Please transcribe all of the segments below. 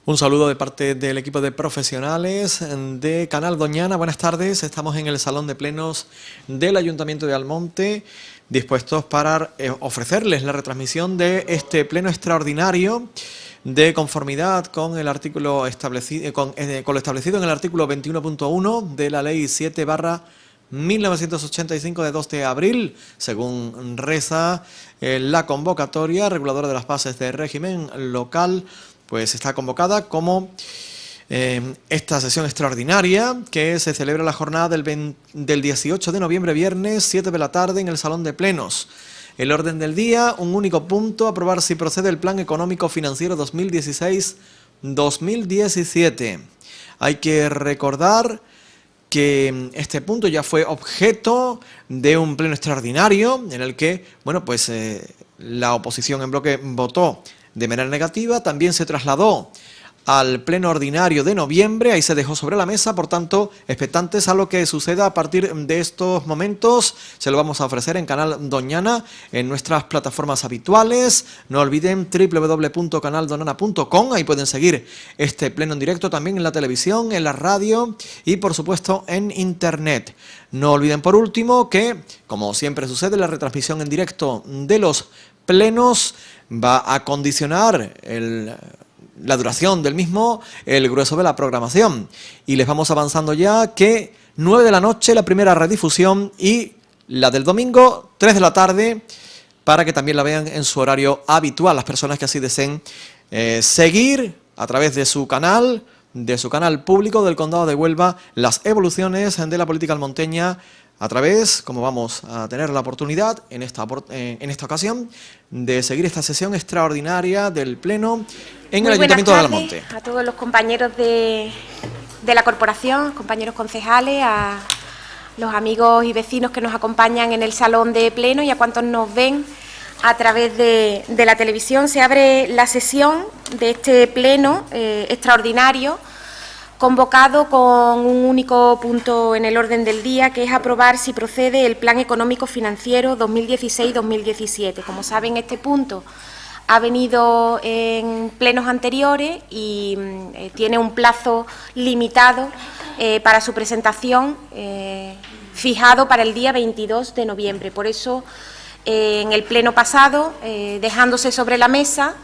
Un saludo de parte del equipo de profesionales de Canal Doñana. Buenas tardes, estamos en el Salón de Plenos del Ayuntamiento de Almonte, dispuestos para ofrecerles la retransmisión de este pleno extraordinario de conformidad con el artículo establecido, con lo establecido en el artículo 21.1 de la Ley 7/1985 de 2 de abril, según reza la convocatoria reguladora de las bases de régimen local. Pues está convocada como esta sesión extraordinaria que se celebra la jornada del 18 de noviembre, viernes, 7 de la tarde, en el Salón de Plenos. El orden del día, un único punto: aprobar si procede el Plan Económico Financiero 2016-2017. Hay que recordar que este punto ya fue objeto de un pleno extraordinario en el que, bueno, pues la oposición en bloque votó de manera negativa. También se trasladó al pleno ordinario de noviembre, ahí se dejó sobre la mesa. Por tanto, expectantes a lo que suceda a partir de estos momentos. Se lo vamos a ofrecer en Canal Doñana, en nuestras plataformas habituales. No olviden www.canaldonana.com, ahí pueden seguir este pleno en directo, también en la televisión, en la radio y por supuesto en internet. No olviden por último que, como siempre sucede, la retransmisión en directo de los plenos va a condicionar la duración del mismo, el grueso de la programación. Y les vamos avanzando ya que 9 de la noche la primera redifusión y la del domingo 3 de la tarde, para que también la vean en su horario habitual las personas que así deseen seguir a través de su canal público del Condado de Huelva, las evoluciones de la política almonteña, a través, como vamos a tener la oportunidad en esta ocasión, de seguir esta sesión extraordinaria del Pleno en el Ayuntamiento de Almonte. A todos los compañeros de la corporación, compañeros concejales, a los amigos y vecinos que nos acompañan en el Salón de Pleno y a cuantos nos ven a través de la televisión. Se abre la sesión de este Pleno extraordinario, convocado con un único punto en el orden del día, que es aprobar si procede el Plan Económico Financiero 2016-2017. Como saben, este punto ha venido en plenos anteriores y tiene un plazo limitado para su presentación, fijado para el día 22 de noviembre. Por eso, en el pleno pasado, dejándose sobre la mesa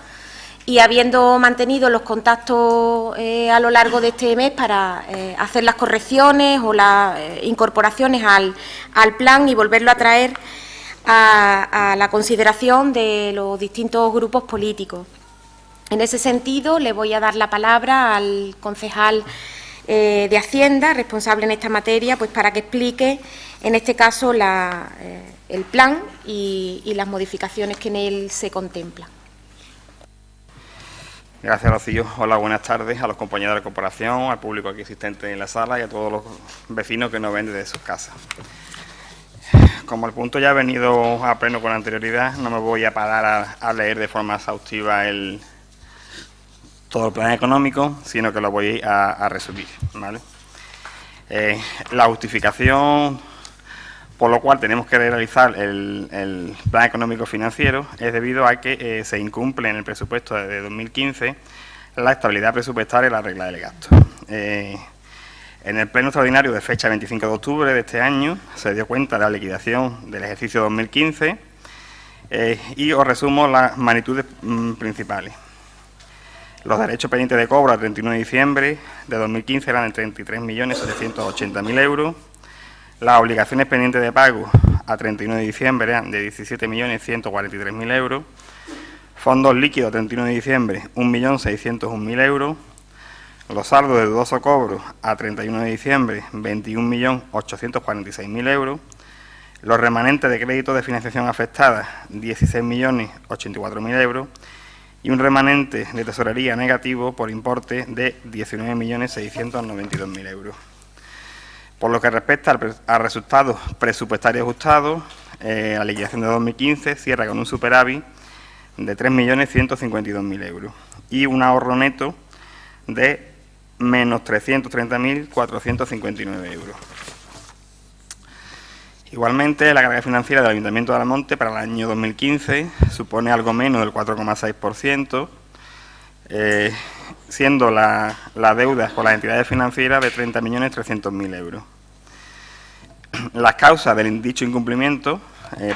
y habiendo mantenido los contactos a lo largo de este mes para hacer las correcciones o las incorporaciones al plan y volverlo a traer a la consideración de los distintos grupos políticos. En ese sentido, le voy a dar la palabra al concejal de Hacienda, responsable en esta materia, pues para que explique, en este caso, el plan y las modificaciones que en él se contemplan. Gracias, Rocío. Hola, buenas tardes a los compañeros de la corporación, al público aquí asistente en la sala y a todos los vecinos que nos ven desde sus casas. Como el punto ya ha venido a pleno con anterioridad, no me voy a parar a leer de forma exhaustiva todo el plan económico, sino que lo voy a resumir, ¿vale? La justificación por lo cual tenemos que realizar el plan económico financiero es debido a que se incumple en el presupuesto de 2015 la estabilidad presupuestaria y la regla del gasto. En el pleno extraordinario de fecha 25 de octubre de este año se dio cuenta de la liquidación del ejercicio 2015 y os resumo las magnitudes principales. Los derechos pendientes de cobro a 31 de diciembre de 2015 eran de 33.780.000 euros. Las obligaciones pendientes de pago a 31 de diciembre eran de 17.143.000 euros. Fondos líquidos a 31 de diciembre, 1.601.000 euros. Los saldos de dudoso cobro a 31 de diciembre, 21.846.000 euros. Los remanentes de crédito de financiación afectada, 16.084.000 euros. Y un remanente de tesorería negativo por importe de 19.692.000 euros. Por lo que respecta al resultado presupuestario ajustado, la liquidación de 2015 cierra con un superávit de 3.152.000 euros y un ahorro neto de menos 330.459 euros. Igualmente, la carga financiera del Ayuntamiento de Almonte para el año 2015 supone algo menos del 4,6%, siendo la deuda con las entidades financieras de 30.300.000 euros. Las causas del dicho incumplimiento,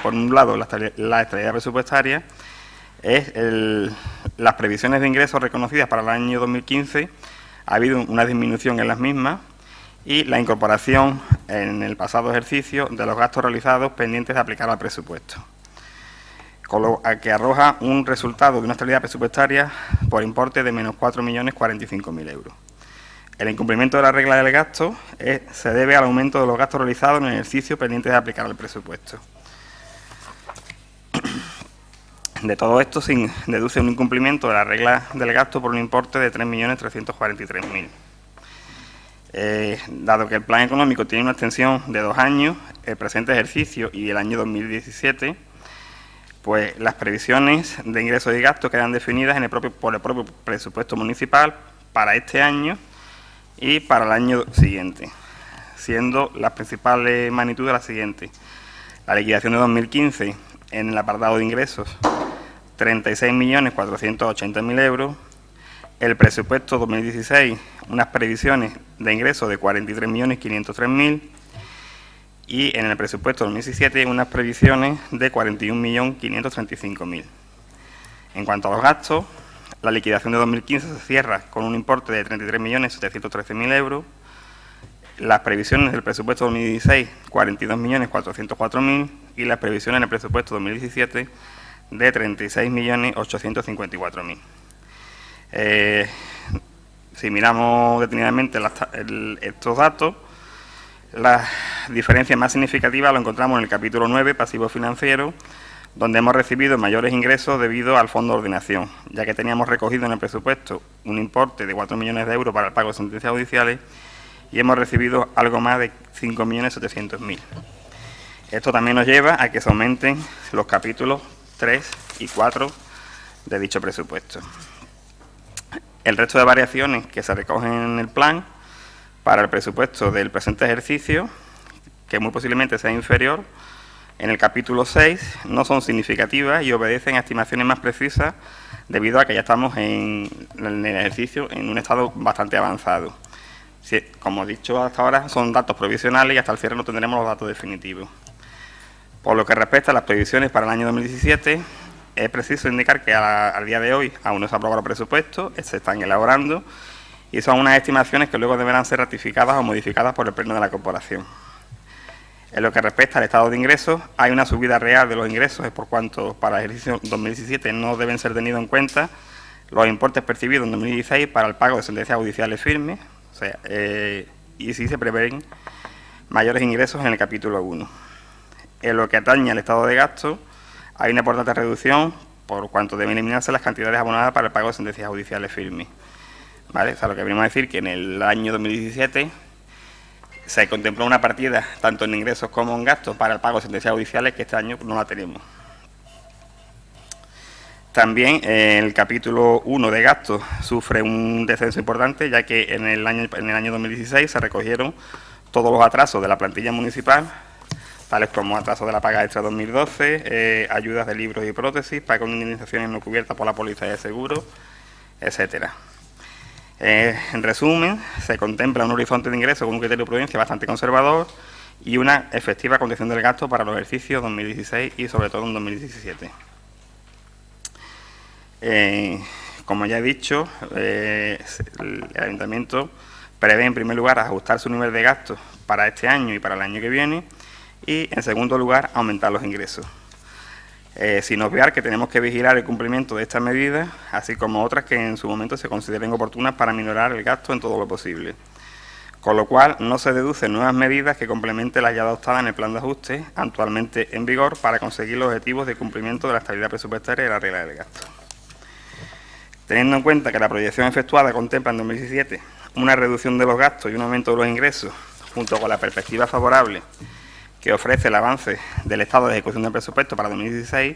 por un lado, la estabilidad presupuestaria, es las previsiones de ingresos reconocidas para el año 2015, ha habido una disminución en las mismas, y la incorporación en el pasado ejercicio de los gastos realizados pendientes de aplicar al presupuesto, con lo que arroja un resultado de una estabilidad presupuestaria por importe de menos 4.045.000 euros. El incumplimiento de la regla del gasto se debe al aumento de los gastos realizados en el ejercicio pendientes de aplicar al presupuesto. De todo esto se deduce un incumplimiento de la regla del gasto por un importe de 3.343.000. Dado que el plan económico tiene una extensión de 2 años, el presente ejercicio y el año 2017, pues las previsiones de ingresos y gastos quedan definidas por el propio presupuesto municipal para este año y para el año siguiente, siendo las principales magnitudes las siguientes. La liquidación de 2015 en el apartado de ingresos, 36.480.000 euros. El presupuesto 2016, unas previsiones de ingresos de 43.503.000. Y en el presupuesto 2017, unas previsiones de 41.535.000. En cuanto a los gastos, la liquidación de 2015 se cierra con un importe de 33.713.000 euros. Las previsiones del presupuesto 2016, 42.404.000. Y las previsiones en el presupuesto 2017 de 36.854.000. Si miramos detenidamente estos datos, la diferencia más significativa lo encontramos en el capítulo 9, pasivo financiero, donde hemos recibido mayores ingresos debido al fondo de ordenación, ya que teníamos recogido en el presupuesto un importe de 4 millones de euros para el pago de sentencias judiciales y hemos recibido algo más de 5.700.000. Esto también nos lleva a que se aumenten los capítulos 3 y 4 de dicho presupuesto. El resto de variaciones que se recogen en el plan para el presupuesto del presente ejercicio, que muy posiblemente sea inferior, en el capítulo 6 no son significativas y obedecen a estimaciones más precisas debido a que ya estamos en el ejercicio en un estado bastante avanzado. Como he dicho hasta ahora, son datos provisionales y hasta el cierre no tendremos los datos definitivos. Por lo que respecta a las previsiones para el año 2017, es preciso indicar que al día de hoy aún no se ha aprobado el presupuesto, se están elaborando y son unas estimaciones que luego deberán ser ratificadas o modificadas por el Pleno de la Corporación. En lo que respecta al estado de ingresos, hay una subida real de los ingresos, por cuanto para el ejercicio 2017 no deben ser tenidos en cuenta los importes percibidos en 2016 para el pago de sentencias judiciales firmes, y sí se prevén mayores ingresos en el capítulo 1. En lo que atañe al estado de gasto, hay una importante reducción por cuanto deben eliminarse las cantidades abonadas para el pago de sentencias judiciales firmes. ¿Vale? O sea, lo que venimos a decir que en el año 2017 se contempló una partida tanto en ingresos como en gastos para el pago de sentencias judiciales que este año no la tenemos. También el capítulo 1 de gastos sufre un descenso importante, ya que en el año 2016 se recogieron todos los atrasos de la plantilla municipal, tales como atrasos de la paga extra 2012, ayudas de libros y prótesis, pago de indemnizaciones no cubiertas por la póliza de seguro, etcétera. En resumen, se contempla un horizonte de ingresos con un criterio de prudencia bastante conservador y una efectiva contención del gasto para los ejercicios 2016 y sobre todo en 2017. Como ya he dicho, el Ayuntamiento prevé en primer lugar ajustar su nivel de gasto para este año y para el año que viene y en segundo lugar aumentar los ingresos. Sin obviar que tenemos que vigilar el cumplimiento de estas medidas, así como otras que en su momento se consideren oportunas para minorar el gasto en todo lo posible. Con lo cual, no se deducen nuevas medidas que complementen las ya adoptadas en el plan de ajuste actualmente en vigor para conseguir los objetivos de cumplimiento de la estabilidad presupuestaria y de la regla del gasto. Teniendo en cuenta que la proyección efectuada contempla en 2017 una reducción de los gastos y un aumento de los ingresos, junto con la perspectiva favorable que ofrece el avance del estado de ejecución del presupuesto para 2016,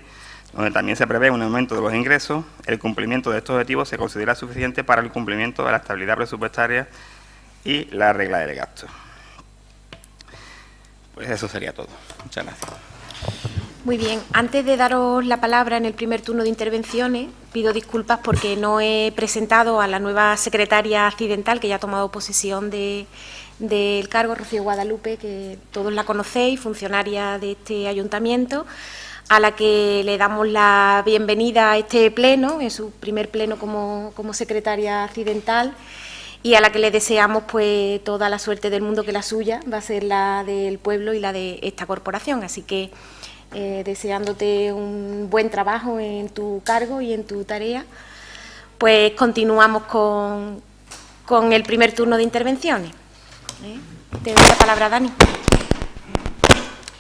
donde también se prevé un aumento de los ingresos, el cumplimiento de estos objetivos se considera suficiente para el cumplimiento de la estabilidad presupuestaria y la regla del gasto. Pues eso sería todo. Muchas gracias. Muy bien. Antes de daros la palabra en el primer turno de intervenciones, pido disculpas porque no he presentado a la nueva secretaria accidental, que ya ha tomado posesión del cargo, Rocío Guadalupe, que todos la conocéis, funcionaria de este ayuntamiento, a la que le damos la bienvenida a este pleno, en su primer pleno como secretaria accidental, y a la que le deseamos pues toda la suerte del mundo, que la suya va a ser la del pueblo y la de esta corporación. Así que deseándote un buen trabajo en tu cargo y en tu tarea, pues continuamos con el primer turno de intervenciones. Te doy la palabra, Dani.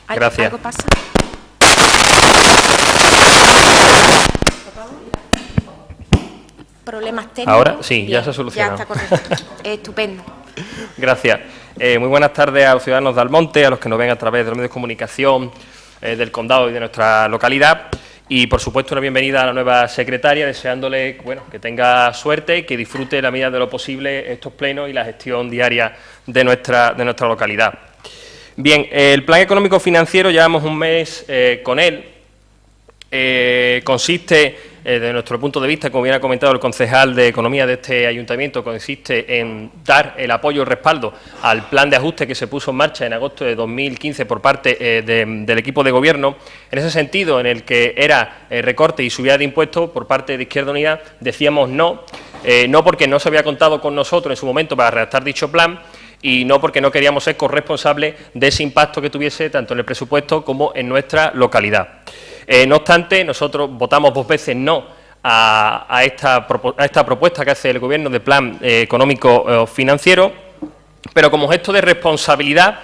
Gracias. ¿Algo pasa? ¿Problemas técnicos? Ahora sí, Bien, ya se ha solucionado. Ya está correcto. Estupendo. Gracias. Muy buenas tardes a los ciudadanos de Almonte, a los que nos ven a través de los medios de comunicación del condado y de nuestra localidad. Y, por supuesto, una bienvenida a la nueva secretaria, deseándole que tenga suerte y que disfrute, en la medida de lo posible, estos plenos y la gestión diaria de nuestra localidad. Bien, el Plan Económico Financiero, llevamos un mes con él. Consiste, desde nuestro punto de vista, como bien ha comentado el concejal de Economía de este ayuntamiento, consiste en dar el apoyo y el respaldo al plan de ajuste que se puso en marcha en agosto de 2015 por parte del equipo de gobierno. En ese sentido, en el que era recorte y subida de impuestos por parte de Izquierda Unida, decíamos no, no porque no se había contado con nosotros en su momento para redactar dicho plan, y no porque no queríamos ser corresponsables de ese impacto que tuviese tanto en el presupuesto como en nuestra localidad. No obstante, nosotros votamos 2 veces no a esta propuesta que hace el Gobierno de plan económico financiero, pero como gesto de responsabilidad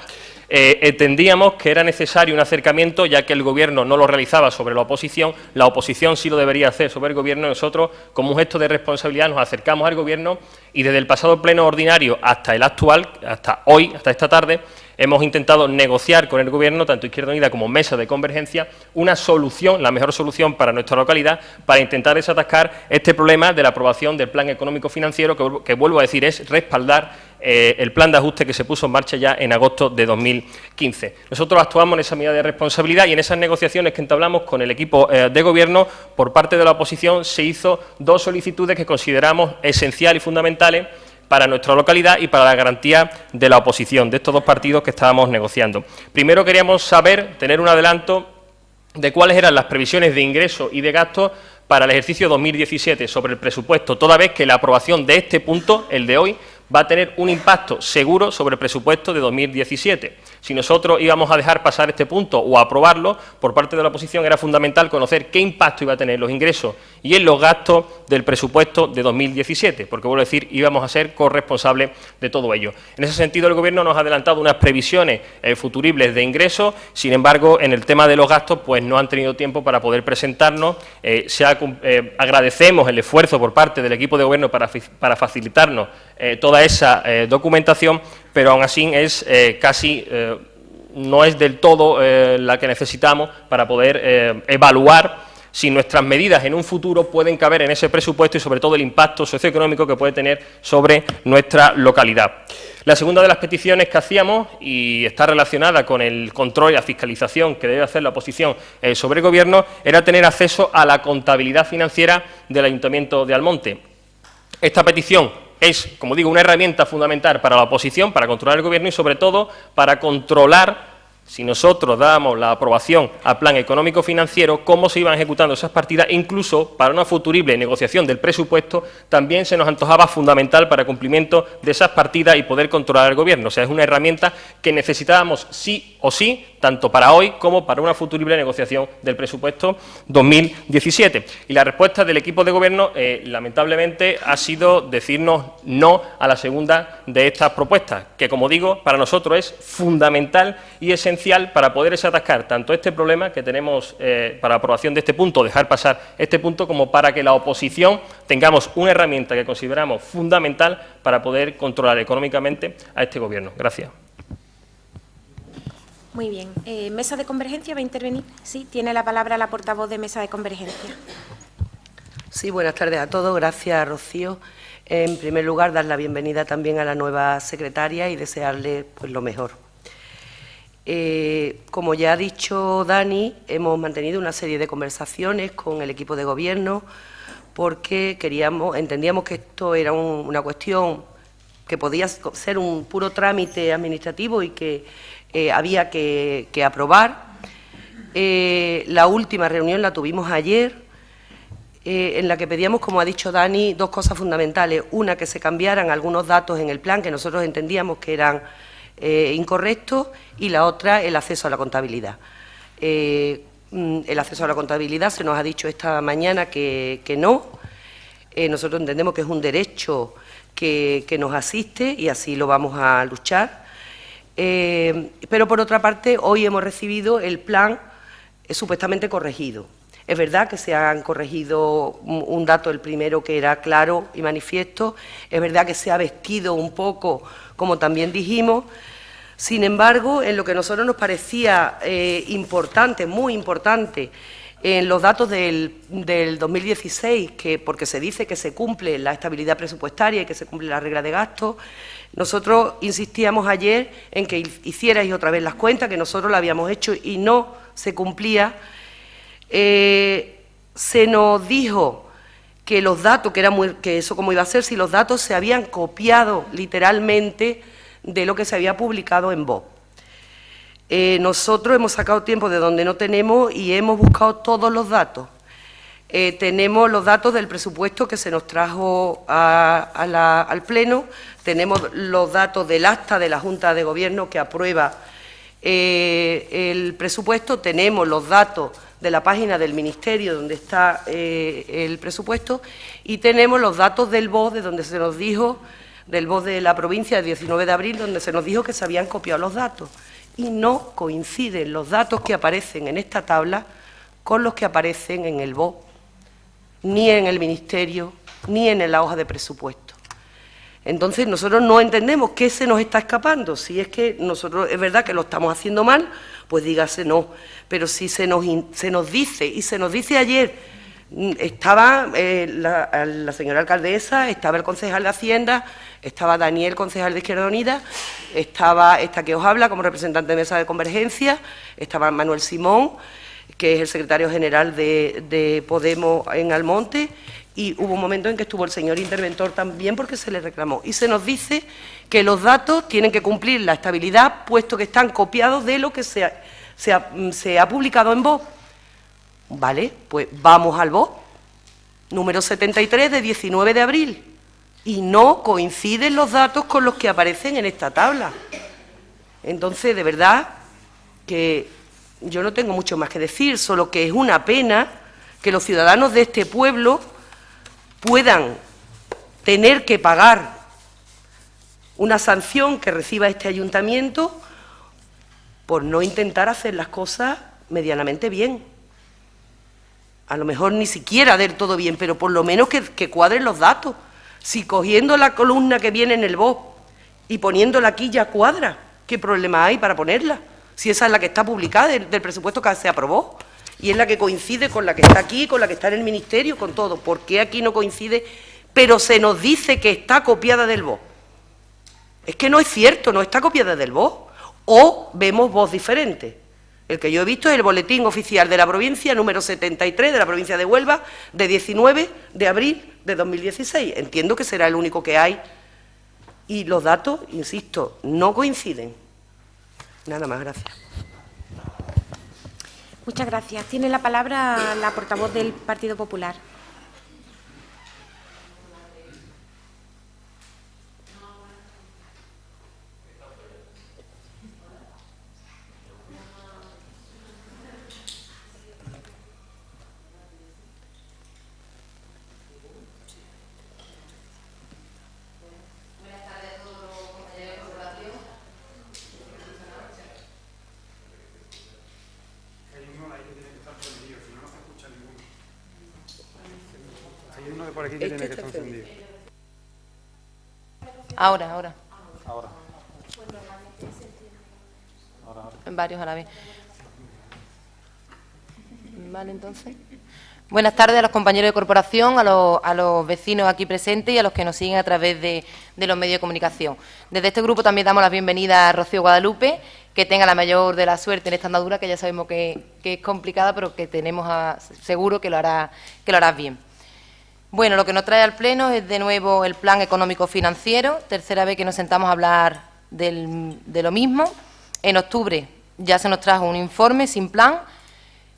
entendíamos que era necesario un acercamiento, ya que el Gobierno no lo realizaba sobre la oposición sí lo debería hacer sobre el Gobierno. Nosotros, como un gesto de responsabilidad, nos acercamos al Gobierno y desde el pasado pleno ordinario hasta el actual, hasta hoy, hasta esta tarde, hemos intentado negociar con el Gobierno, tanto Izquierda Unida como Mesa de Convergencia, una solución, la mejor solución para nuestra localidad, para intentar desatascar este problema de la aprobación del Plan Económico Financiero, que vuelvo a decir, es respaldar el plan de ajuste que se puso en marcha ya en agosto de 2015. Nosotros actuamos en esa medida de responsabilidad y en esas negociaciones que entablamos con el equipo de Gobierno, por parte de la oposición, se hizo 2 solicitudes que consideramos esenciales y fundamentales para nuestra localidad y para la garantía de la oposición, de estos 2 partidos que estábamos negociando. Primero queríamos saber, tener un adelanto de cuáles eran las previsiones de ingresos y de gastos para el ejercicio 2017 sobre el presupuesto, toda vez que la aprobación de este punto, el de hoy, va a tener un impacto seguro sobre el presupuesto de 2017. Si nosotros íbamos a dejar pasar este punto o a aprobarlo, por parte de la oposición era fundamental conocer qué impacto iba a tener los ingresos y en los gastos del presupuesto de 2017, porque, vuelvo a decir, íbamos a ser corresponsables de todo ello. En ese sentido, el Gobierno nos ha adelantado unas previsiones futuribles de ingresos. Sin embargo, en el tema de los gastos, pues no han tenido tiempo para poder presentarnos. Agradecemos el esfuerzo por parte del equipo de Gobierno para facilitarnos toda esa documentación, pero aún así es no es del todo la que necesitamos para poder evaluar si nuestras medidas en un futuro pueden caber en ese presupuesto y, sobre todo, el impacto socioeconómico que puede tener sobre nuestra localidad. La segunda de las peticiones que hacíamos, y está relacionada con el control y la fiscalización que debe hacer la oposición sobre el Gobierno, era tener acceso a la contabilidad financiera del Ayuntamiento de Almonte. Esta petición es, como digo, una herramienta fundamental para la oposición, para controlar el Gobierno y, sobre todo, para controlar, si nosotros dábamos la aprobación al plan económico financiero, cómo se iban ejecutando esas partidas. Incluso para una futurible negociación del presupuesto también se nos antojaba fundamental para el cumplimiento de esas partidas y poder controlar el Gobierno. O sea, es una herramienta que necesitábamos sí o sí, tanto para hoy como para una futurible negociación del presupuesto 2017. Y la respuesta del equipo de Gobierno, lamentablemente, ha sido decirnos no a la segunda de estas propuestas, que, como digo, para nosotros es fundamental y esencial para poder desatascar tanto este problema que tenemos para aprobación de este punto, dejar pasar este punto, como para que la oposición tengamos una herramienta que consideramos fundamental para poder controlar económicamente a este Gobierno. Gracias. Muy bien. ¿Mesa de Convergencia va a intervenir? Sí, tiene la palabra la portavoz de Mesa de Convergencia. Sí, buenas tardes a todos. Gracias, Rocío. En primer lugar, dar la bienvenida también a la nueva secretaria y desearle pues lo mejor. Como ya ha dicho Dani, hemos mantenido una serie de conversaciones con el equipo de gobierno porque entendíamos que esto era una cuestión que podía ser un puro trámite administrativo y que había que aprobar. La última reunión la tuvimos ayer, en la que pedíamos, como ha dicho Dani, dos cosas fundamentales. Una, que se cambiaran algunos datos en el plan que nosotros entendíamos que eran incorrectos, y la otra, el acceso a la contabilidad. El acceso a la contabilidad se nos ha dicho esta mañana que no. Nosotros entendemos que es un derecho que nos asiste y así lo vamos a luchar. Pero, por otra parte, hoy hemos recibido el plan supuestamente corregido. Es verdad que se han corregido un dato, el primero, que era claro y manifiesto. Es verdad que se ha vestido un poco, como también dijimos. Sin embargo, en lo que a nosotros nos parecía importante, muy importante, en los datos del 2016, porque se dice que se cumple la estabilidad presupuestaria y que se cumple la regla de gasto, nosotros insistíamos ayer en que hicierais otra vez las cuentas, que nosotros la habíamos hecho y no se cumplía. Se nos dijo que los datos, que eso cómo iba a ser, si los datos se habían copiado literalmente de lo que se había publicado en BOP. Nosotros hemos sacado tiempo de donde no tenemos y hemos buscado todos los datos. Tenemos los datos del presupuesto que se nos trajo al Pleno, tenemos los datos del acta de la Junta de Gobierno que aprueba el presupuesto, tenemos los datos de la página del Ministerio donde está el presupuesto, y tenemos los datos del BOS, de donde se nos dijo, del BOS de la provincia, del 19 de abril, donde se nos dijo que se habían copiado los datos. Y no coinciden los datos que aparecen en esta tabla con los que aparecen en el BOS, ni en el Ministerio, ni en la hoja de presupuesto. Entonces, nosotros no entendemos qué se nos está escapando. Si es que nosotros, es verdad que lo estamos haciendo mal, pues dígase no. Pero si se nos dice, y se nos dice ayer, estaba la señora alcaldesa, estaba el concejal de Hacienda, estaba Daniel, concejal de Izquierda Unida, estaba esta que os habla como representante de Mesa de Convergencia, estaba Manuel Simón, que es el secretario general de Podemos en Almonte, y hubo un momento en que estuvo el señor interventor también porque se le reclamó. Y se nos dice que los datos tienen que cumplir la estabilidad, puesto que están copiados de lo que se ha publicado en BOP. Vale, pues vamos al BOP, número 73 de 19 de abril, y no coinciden los datos con los que aparecen en esta tabla. Entonces, de verdad que yo no tengo mucho más que decir, solo que es una pena que los ciudadanos de este pueblo puedan tener que pagar una sanción que reciba este ayuntamiento por no intentar hacer las cosas medianamente bien. A lo mejor ni siquiera del todo bien, pero por lo menos que cuadren los datos. Si cogiendo la columna que viene en el BOP y poniéndola aquí ya cuadra, ¿qué problema hay para ponerla? Si esa es la que está publicada del presupuesto que se aprobó y es la que coincide con la que está aquí, con la que está en el Ministerio, con todo. ¿Por qué aquí no coincide? Pero se nos dice que está copiada del BOP. Es que no es cierto, no está copiada del BOP. O vemos BOP diferentes. El que yo he visto es el boletín oficial de la provincia, número 73, de la provincia de Huelva, de 19 de abril de 2016. Entiendo que será el único que hay. Y los datos, insisto, no coinciden. Nada más, gracias. Muchas gracias. Tiene la palabra la portavoz del Partido Popular. Por aquí tiene que estar encendido. Ahora. En varios a la vez. Vale, entonces. Buenas tardes a los compañeros de corporación, a los vecinos aquí presentes y a los que nos siguen a través de los medios de comunicación. Desde este grupo también damos la bienvenida a Rocío Guadalupe, que tenga la mayor de la suerte en esta andadura, que ya sabemos que es complicada, pero que tenemos seguro que lo harás bien. Bueno, lo que nos trae al Pleno es de nuevo el Plan Económico Financiero, tercera vez que nos sentamos a hablar de lo mismo. En octubre ya se nos trajo un informe sin plan,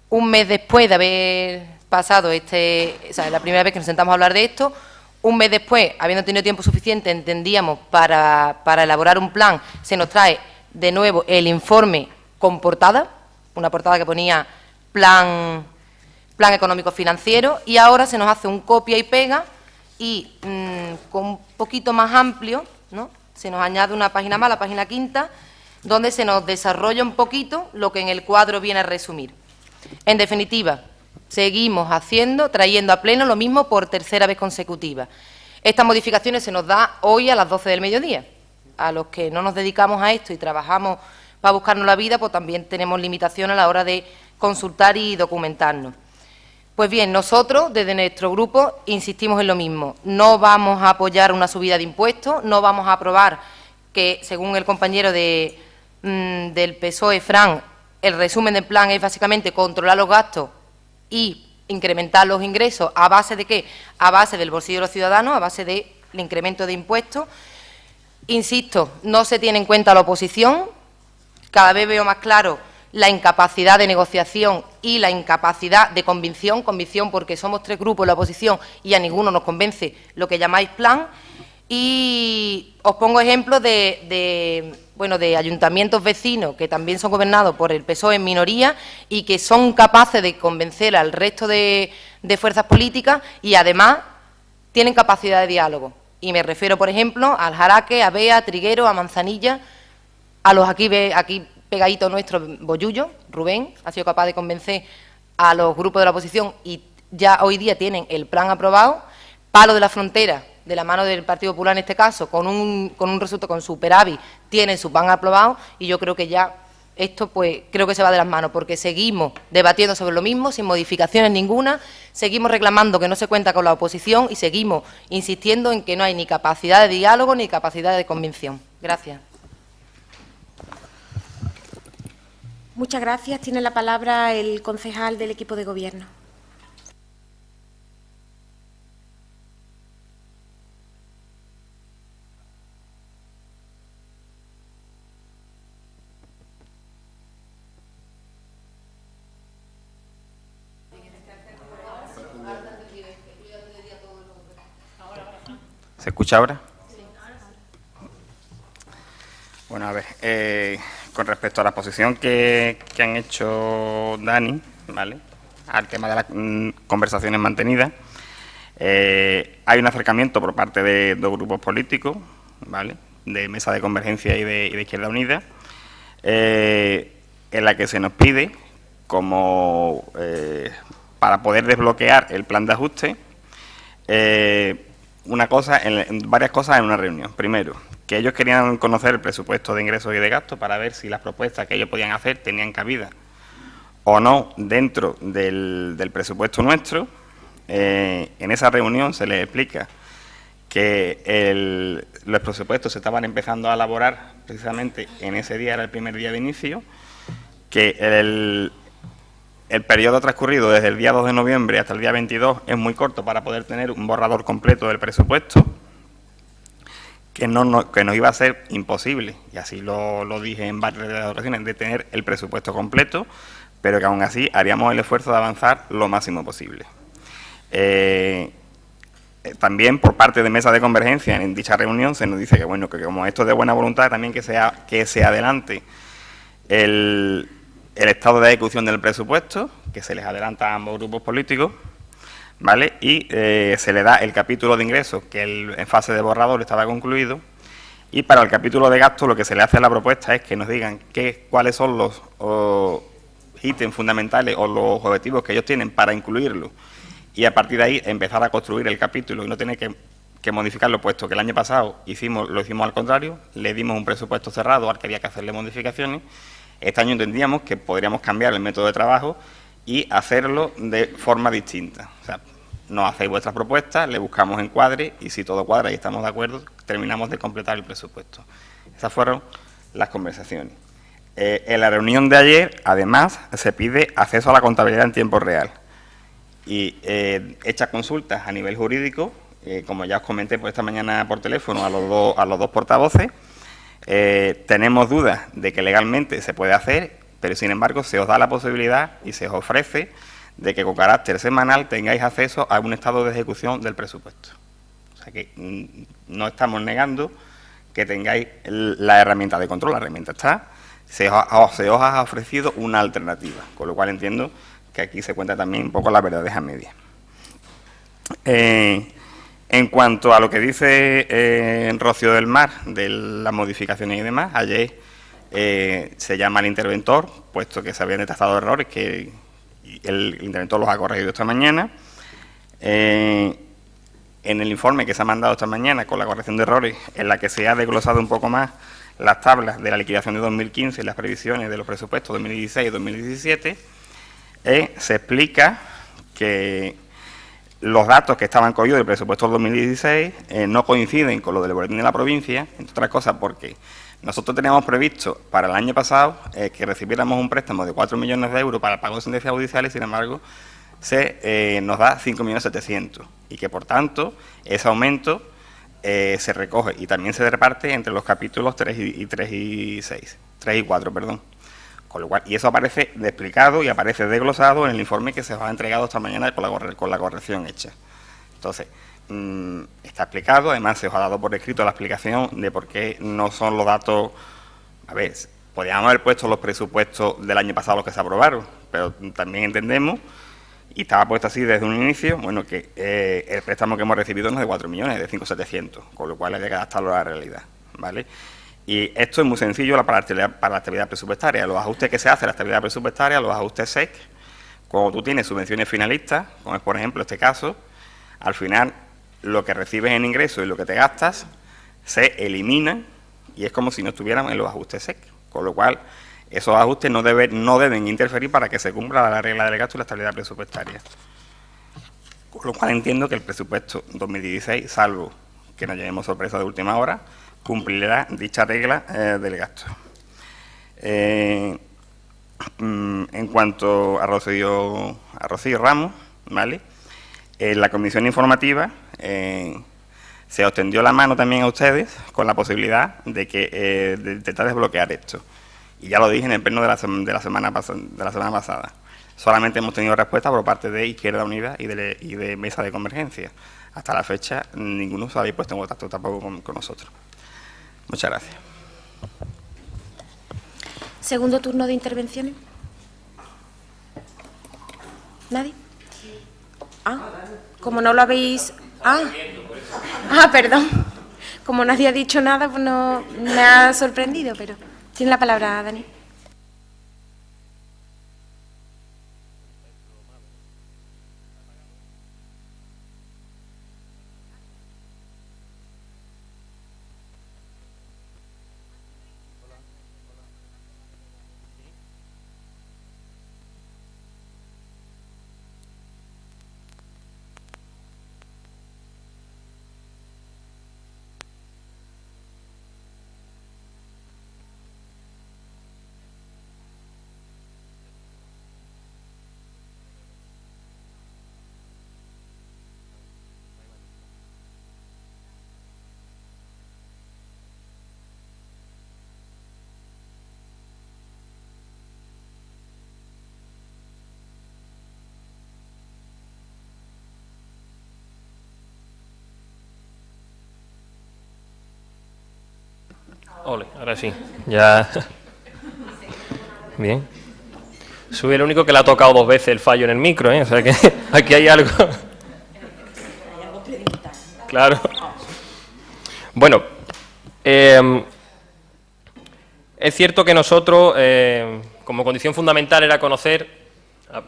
un mes después de haber pasado la primera vez que nos sentamos a hablar de esto, un mes después, habiendo tenido tiempo suficiente, entendíamos, para elaborar un plan, se nos trae de nuevo el informe con portada, una portada que ponía Plan Económico Financiero, y ahora se nos hace un copia y pega y con un poquito más amplio, ¿no? Se nos añade una página más, la página 5, donde se nos desarrolla un poquito lo que en el cuadro viene a resumir. En definitiva, seguimos trayendo a Pleno lo mismo por tercera vez consecutiva. Estas modificaciones se nos da hoy a las 12 del mediodía. A los que no nos dedicamos a esto y trabajamos para buscarnos la vida, pues también tenemos limitaciones a la hora de consultar y documentarnos. Pues bien, nosotros, desde nuestro grupo, insistimos en lo mismo. No vamos a apoyar una subida de impuestos, no vamos a aprobar que, según el compañero del PSOE, Fran, el resumen del plan es básicamente controlar los gastos y incrementar los ingresos. ¿A base de qué? A base del bolsillo de los ciudadanos, a base del incremento de impuestos. Insisto, no se tiene en cuenta la oposición. Cada vez veo más claro la incapacidad de negociación y la incapacidad de convicción, porque somos 3 grupos en la oposición y a ninguno nos convence lo que llamáis plan. Y os pongo ejemplos de ayuntamientos vecinos que también son gobernados por el PSOE en minoría y que son capaces de convencer al resto de fuerzas políticas y además tienen capacidad de diálogo. Y me refiero, por ejemplo, al Jaraque, a Bea, a Triguero, a Manzanilla, a los aquí pegadito nuestro Bollullo, Rubén, ha sido capaz de convencer a los grupos de la oposición y ya hoy día tienen el plan aprobado. Palo de la Frontera, de la mano del Partido Popular en este caso, con un resultado con superávit, tienen su plan aprobado y yo creo que ya esto pues creo que se va de las manos porque seguimos debatiendo sobre lo mismo sin modificaciones ninguna, seguimos reclamando que no se cuenta con la oposición y seguimos insistiendo en que no hay ni capacidad de diálogo ni capacidad de convicción. Gracias. Muchas gracias. Tiene la palabra el concejal del equipo de gobierno. ¿Se escucha ahora? Bueno, a ver, con respecto a la posición que han hecho Dani, ¿vale?, al tema de las conversaciones mantenidas, hay un acercamiento por parte de 2 grupos políticos, ¿vale?, de Mesa de Convergencia y de Izquierda Unida, en la que se nos pide, como para poder desbloquear el plan de ajuste, varias cosas en una reunión. Primero, que ellos querían conocer el presupuesto de ingresos y de gastos para ver si las propuestas que ellos podían hacer tenían cabida o no dentro del presupuesto nuestro. En esa reunión se les explica que los presupuestos se estaban empezando a elaborar precisamente en ese día, era el primer día de inicio, que el periodo transcurrido desde el día 2 de noviembre hasta el día 22 es muy corto para poder tener un borrador completo del presupuesto, que nos iba a ser imposible, y así lo dije en varias ocasiones, de tener el presupuesto completo, pero que aún así haríamos el esfuerzo de avanzar lo máximo posible. También por parte de Mesa de Convergencia en dicha reunión se nos dice que bueno, que como esto es de buena voluntad, también que se adelante el estado de ejecución del presupuesto, que se les adelanta a ambos grupos políticos, ¿vale? Y se le da el capítulo de ingresos, que en fase de borrador estaba concluido, y para el capítulo de gastos lo que se le hace a la propuesta es que nos digan cuáles son los ítems fundamentales o los objetivos que ellos tienen para incluirlo, y a partir de ahí empezar a construir el capítulo y no tener que modificarlo, puesto que el año pasado lo hicimos al contrario, le dimos un presupuesto cerrado al que había que hacerle modificaciones. Este año entendíamos que podríamos cambiar el método de trabajo y hacerlo de forma distinta. O sea, nos hacéis vuestras propuestas, le buscamos encuadre y si todo cuadra y estamos de acuerdo, terminamos de completar el presupuesto. Esas fueron las conversaciones. En la reunión de ayer, además, se pide acceso a la contabilidad en tiempo real. Y hechas consultas a nivel jurídico, como ya os comenté por esta mañana por teléfono a los dos portavoces, tenemos dudas de que legalmente se puede hacer, pero sin embargo se os da la posibilidad y se os ofrece de que con carácter semanal tengáis acceso a un estado de ejecución del presupuesto. O sea que no estamos negando que tengáis la herramienta de control, la herramienta está, se os ha ofrecido una alternativa, con lo cual entiendo que aquí se cuenta también un poco las verdades a medias. En cuanto a lo que dice Rocío del Mar, de las modificaciones y demás, ayer se llama al interventor, puesto que se habían detectado errores, que el interventor los ha corregido esta mañana. En el informe que se ha mandado esta mañana con la corrección de errores, en la que se ha desglosado un poco más las tablas de la liquidación de 2015 y las previsiones de los presupuestos 2016 y 2017, se explica que los datos que estaban cogidos del presupuesto del 2016 no coinciden con los del boletín de la provincia, entre otras cosas porque nosotros teníamos previsto para el año pasado que recibiéramos un préstamo de 4 millones de euros para el pago de sentencias judiciales, sin embargo, nos da 5.700.000 y que, por tanto, ese aumento se recoge y también se reparte entre los capítulos 3 y 4, perdón. Con lo cual, y eso aparece explicado y aparece desglosado en el informe que se os ha entregado esta mañana con la corrección hecha. Entonces, está explicado, además se os ha dado por escrito la explicación de por qué no son los datos. A ver, podríamos haber puesto los presupuestos del año pasado los que se aprobaron, pero también entendemos, y estaba puesto así desde un inicio, bueno, que el préstamo que hemos recibido no es de 4 millones, es de 5.700.000, con lo cual hay que adaptarlo a la realidad, ¿vale? Y esto es muy sencillo para la estabilidad presupuestaria. Los ajustes que se hacen a la estabilidad presupuestaria, los ajustes SEC, cuando tú tienes subvenciones finalistas, como es por ejemplo este caso, al final lo que recibes en ingresos y lo que te gastas se eliminan y es como si no estuvieran en los ajustes SEC. Con lo cual, esos ajustes no deben interferir para que se cumpla la regla del gasto y la estabilidad presupuestaria. Con lo cual entiendo que el presupuesto 2016, salvo que nos llevemos sorpresa de última hora, cumplirá dicha regla del gasto. En cuanto a Rocío Ramos, ¿vale? En la comisión informativa se os tendió la mano también a ustedes con la posibilidad de intentar desbloquear esto. Y ya lo dije en el pleno de la semana pasada. Solamente hemos tenido respuesta por parte de Izquierda Unida y de Mesa de Convergencia. Hasta la fecha ninguno se había puesto en contacto tampoco con nosotros. Muchas gracias. Segundo turno de intervenciones. ¿Nadie? Como no lo habéis... perdón. Como nadie ha dicho nada, pues no me ha sorprendido, pero tiene la palabra, Dani. Ole, ahora sí, ya. Bien. Soy el único que le ha tocado 2 veces el fallo en el micro, ¿eh? O sea que aquí hay algo. Claro. Bueno, es cierto que nosotros, como condición fundamental, era conocer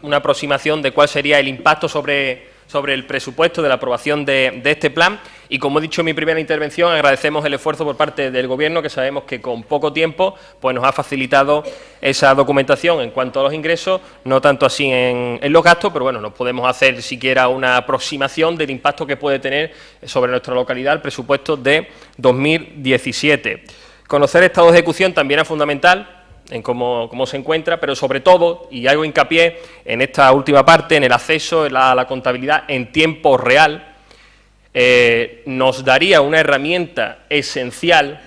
una aproximación de cuál sería el impacto sobre el presupuesto de la aprobación de este plan y, como he dicho en mi primera intervención, agradecemos el esfuerzo por parte del Gobierno, que sabemos que con poco tiempo pues nos ha facilitado esa documentación en cuanto a los ingresos, no tanto así en los gastos, pero bueno, nos podemos hacer siquiera una aproximación del impacto que puede tener sobre nuestra localidad el presupuesto de 2017. Conocer el estado de ejecución también es fundamental, en cómo se encuentra, pero sobre todo, y hago hincapié en esta última parte, en el acceso a la contabilidad en tiempo real, nos daría una herramienta esencial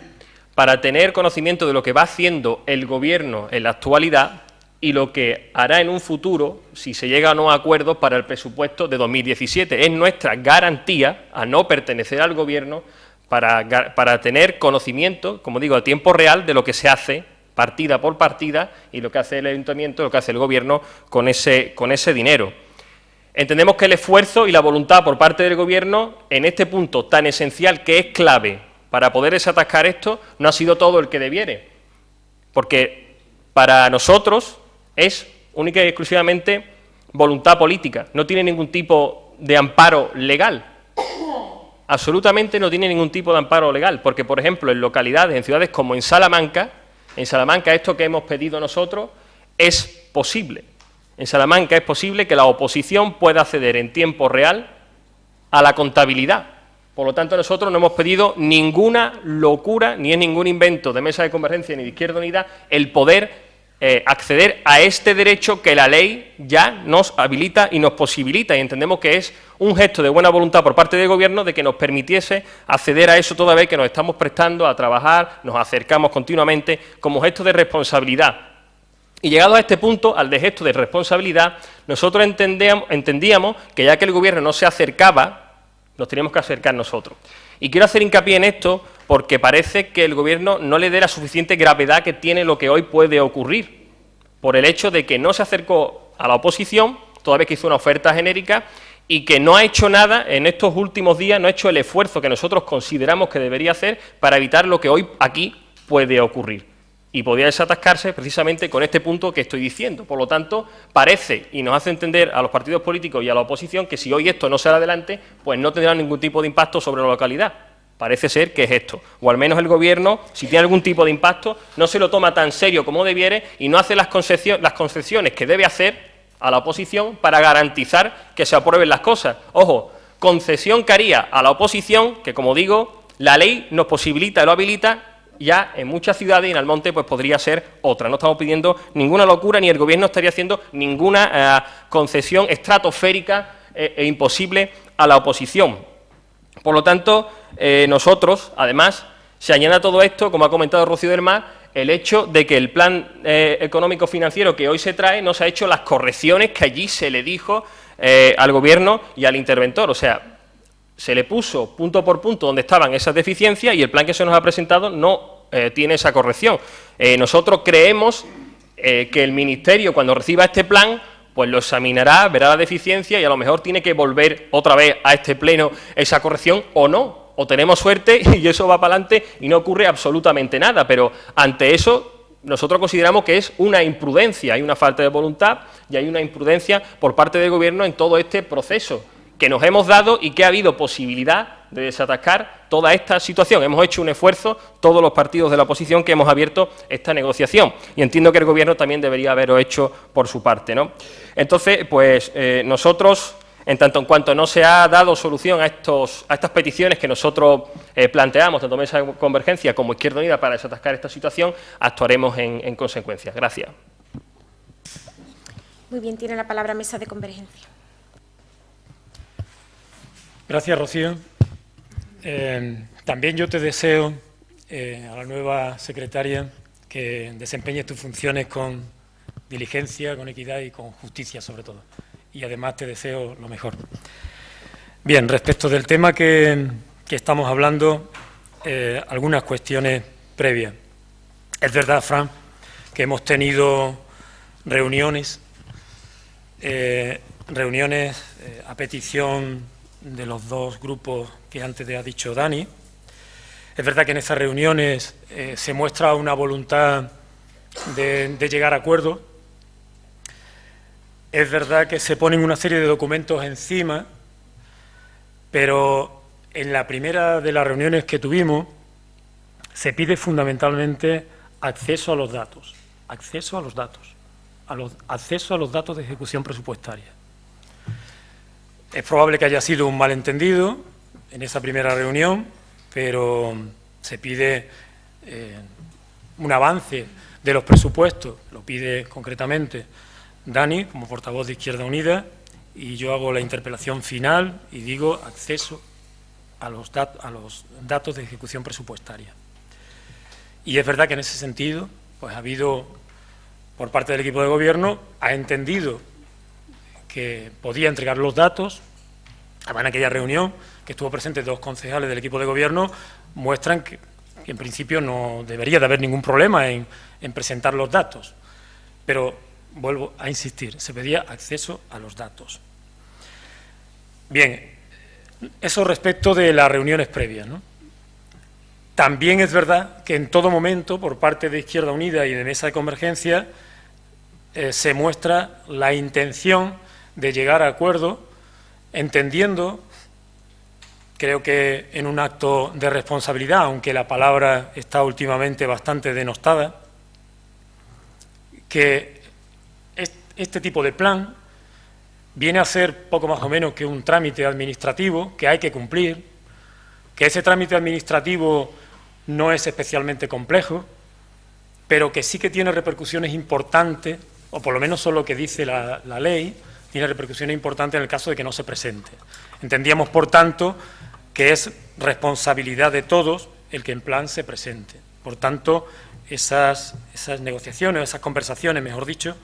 para tener conocimiento de lo que va haciendo el Gobierno en la actualidad y lo que hará en un futuro, si se llega a no acuerdos para el presupuesto de 2017. Es nuestra garantía, a no pertenecer al Gobierno, para tener conocimiento, como digo, a tiempo real de lo que se hace, partida por partida, y lo que hace el Ayuntamiento, lo que hace el Gobierno con ese dinero. Entendemos que el esfuerzo y la voluntad por parte del Gobierno, en este punto tan esencial que es clave para poder desatascar esto, no ha sido todo el que debiere, porque para nosotros es única y exclusivamente voluntad política, no tiene ningún tipo de amparo legal. Absolutamente no tiene ningún tipo de amparo legal, porque, por ejemplo, en localidades, en ciudades como en Salamanca esto que hemos pedido nosotros es posible. En Salamanca es posible que la oposición pueda acceder en tiempo real a la contabilidad. Por lo tanto, nosotros no hemos pedido ninguna locura, ni es ningún invento de Mesa de Convergencia ni de Izquierda Unida, el poder acceder a este derecho que la ley ya nos habilita y nos posibilita, y entendemos que es un gesto de buena voluntad por parte del Gobierno de que nos permitiese acceder a eso toda vez que nos estamos prestando a trabajar, nos acercamos continuamente como gesto de responsabilidad. Y llegado a este punto, al de gesto de responsabilidad, nosotros entendíamos que ya que el Gobierno no se acercaba, nos teníamos que acercar nosotros. Y quiero hacer hincapié en esto porque parece que el Gobierno no le dé la suficiente gravedad que tiene lo que hoy puede ocurrir, por el hecho de que no se acercó a la oposición, toda vez que hizo una oferta genérica, y que no ha hecho nada en estos últimos días, no ha hecho el esfuerzo que nosotros consideramos que debería hacer para evitar lo que hoy aquí puede ocurrir. Y podría desatascarse precisamente con este punto que estoy diciendo. Por lo tanto, parece y nos hace entender a los partidos políticos y a la oposición que si hoy esto no sale adelante, pues no tendrá ningún tipo de impacto sobre la localidad. Parece ser que es esto. O al menos el Gobierno, si tiene algún tipo de impacto, no se lo toma tan serio como debiere y no hace las concesiones que debe hacer a la oposición para garantizar que se aprueben las cosas. Ojo, concesión que haría a la oposición, que como digo, la ley nos posibilita y lo habilita. Ya en muchas ciudades y en Almonte pues podría ser otra. No estamos pidiendo ninguna locura, ni el Gobierno estaría haciendo ninguna concesión estratosférica e imposible a la oposición. Por lo tanto, nosotros, además, se añade a todo esto, como ha comentado Rocío del Mar, el hecho de que el plan económico financiero que hoy se trae no se ha hecho las correcciones que allí se le dijo al Gobierno y al interventor. O sea, se le puso punto por punto donde estaban esas deficiencias y el plan que se nos ha presentado no tiene esa corrección. Nosotros creemos que el Ministerio, cuando reciba este plan, pues lo examinará, verá la deficiencia y a lo mejor tiene que volver otra vez a este pleno esa corrección o no. O tenemos suerte y eso va para adelante y no ocurre absolutamente nada. Pero ante eso nosotros consideramos que es una imprudencia, hay una falta de voluntad y hay una imprudencia por parte del Gobierno en todo este proceso que nos hemos dado y que ha habido posibilidad de desatascar toda esta situación. Hemos hecho un esfuerzo, todos los partidos de la oposición, que hemos abierto esta negociación. Y entiendo que el Gobierno también debería haberlo hecho por su parte, ¿no? Entonces, pues nosotros, en tanto en cuanto no se ha dado solución a estas peticiones que nosotros planteamos, tanto Mesa de Convergencia como Izquierda Unida, para desatascar esta situación, actuaremos en consecuencia. Gracias. Muy bien, tiene la palabra Mesa de Convergencia. Gracias, Rocío. También yo te deseo a la nueva secretaria que desempeñes tus funciones con diligencia, con equidad y con justicia, sobre todo. Y además te deseo lo mejor. Bien, respecto del tema que estamos hablando, algunas cuestiones previas. Es verdad, Fran, que hemos tenido reuniones a petición de los dos grupos que antes te ha dicho Dani. Es verdad que en esas reuniones se muestra una voluntad de llegar a acuerdos. Es verdad que se ponen una serie de documentos encima, pero en la primera de las reuniones que tuvimos se pide fundamentalmente acceso a los datos, acceso a los datos de ejecución presupuestaria. Es probable que haya sido un malentendido en esa primera reunión, pero se pide un avance de los presupuestos, lo pide concretamente Dani, como portavoz de Izquierda Unida, y yo hago la interpelación final y digo acceso a los datos de ejecución presupuestaria. Y es verdad que en ese sentido, pues ha habido, por parte del equipo de gobierno, ha entendido que podía entregar los datos. Además, en aquella reunión que estuvo presente 2 concejales del equipo de gobierno, muestran que en principio no debería de haber ningún problema en presentar los datos. Pero vuelvo a insistir, se pedía acceso a los datos. Bien, eso respecto de las reuniones previas, ¿no? También es verdad que en todo momento, por parte de Izquierda Unida y de Mesa de Convergencia, se muestra la intención de llegar a acuerdo, entendiendo, creo que en un acto de responsabilidad, aunque la palabra está últimamente bastante denostada, que este tipo de plan viene a ser poco más o menos que un trámite administrativo que hay que cumplir, que ese trámite administrativo no es especialmente complejo, pero que sí que tiene repercusiones importantes, o por lo menos son lo que dice la ley, tiene repercusiones importantes en el caso de que no se presente. Entendíamos, por tanto, que es responsabilidad de todos el que en plan se presente. Por tanto, esas negociaciones, esas conversaciones, mejor dicho,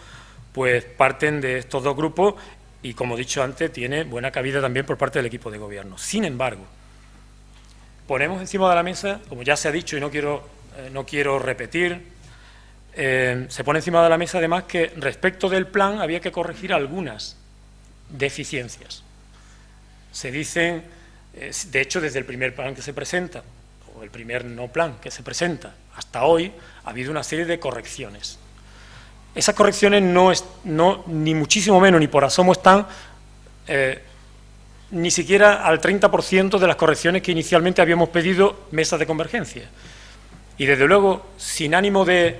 pues parten de estos 2 grupos y, como he dicho antes, tiene buena cabida también por parte del equipo de gobierno. Sin embargo, ponemos encima de la mesa, como ya se ha dicho y no quiero repetir, se pone encima de la mesa además que respecto del plan había que corregir algunas deficiencias. Se dicen, de hecho, desde el primer plan que se presenta, o el primer no plan que se presenta, hasta hoy, ha habido una serie de correcciones. Esas correcciones ni muchísimo menos, ni por asomo están ni siquiera al 30% de las correcciones que inicialmente habíamos pedido Mesas de Convergencia. Y desde luego, sin ánimo de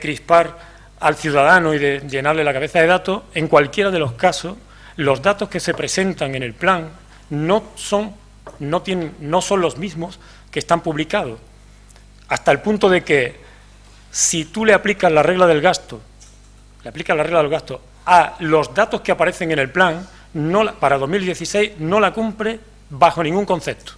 crispar al ciudadano y de llenarle la cabeza de datos, en cualquiera de los casos, los datos que se presentan en el plan no son los mismos que están publicados, hasta el punto de que si tú le aplicas la regla del gasto, a los datos que aparecen en el plan, para 2016 no la cumple bajo ningún concepto,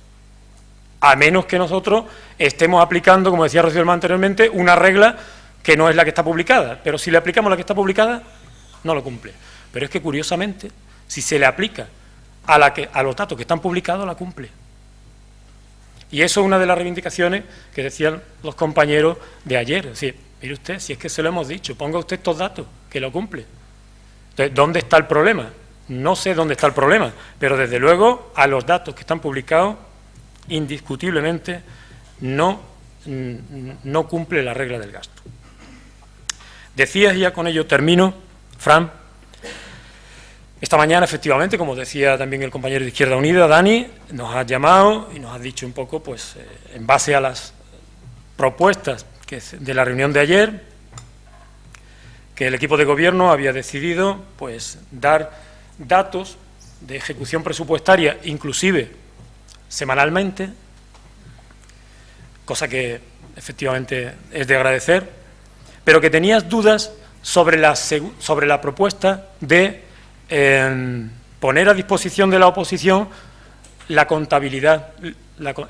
a menos que nosotros estemos aplicando, como decía Rocío del Mar anteriormente, una regla que no es la que está publicada, pero si le aplicamos la que está publicada, no lo cumple. Pero es que, curiosamente, si se le aplica a los datos que están publicados, la cumple. Y eso es una de las reivindicaciones que decían los compañeros de ayer. Es decir, mire usted, si es que se lo hemos dicho, ponga usted estos datos, que lo cumple. Entonces, ¿dónde está el problema? No sé dónde está el problema, pero desde luego a los datos que están publicados, indiscutiblemente no cumple la regla del gasto. Decías, y ya con ello termino, Fran, esta mañana, efectivamente, como decía también el compañero de Izquierda Unida, Dani, nos ha llamado y nos ha dicho un poco, pues, en base a las propuestas de la reunión de ayer, que el equipo de gobierno había decidido, pues, dar datos de ejecución presupuestaria, inclusive semanalmente, cosa que efectivamente es de agradecer, pero que tenías dudas sobre la propuesta de poner a disposición de la oposición la contabilidad,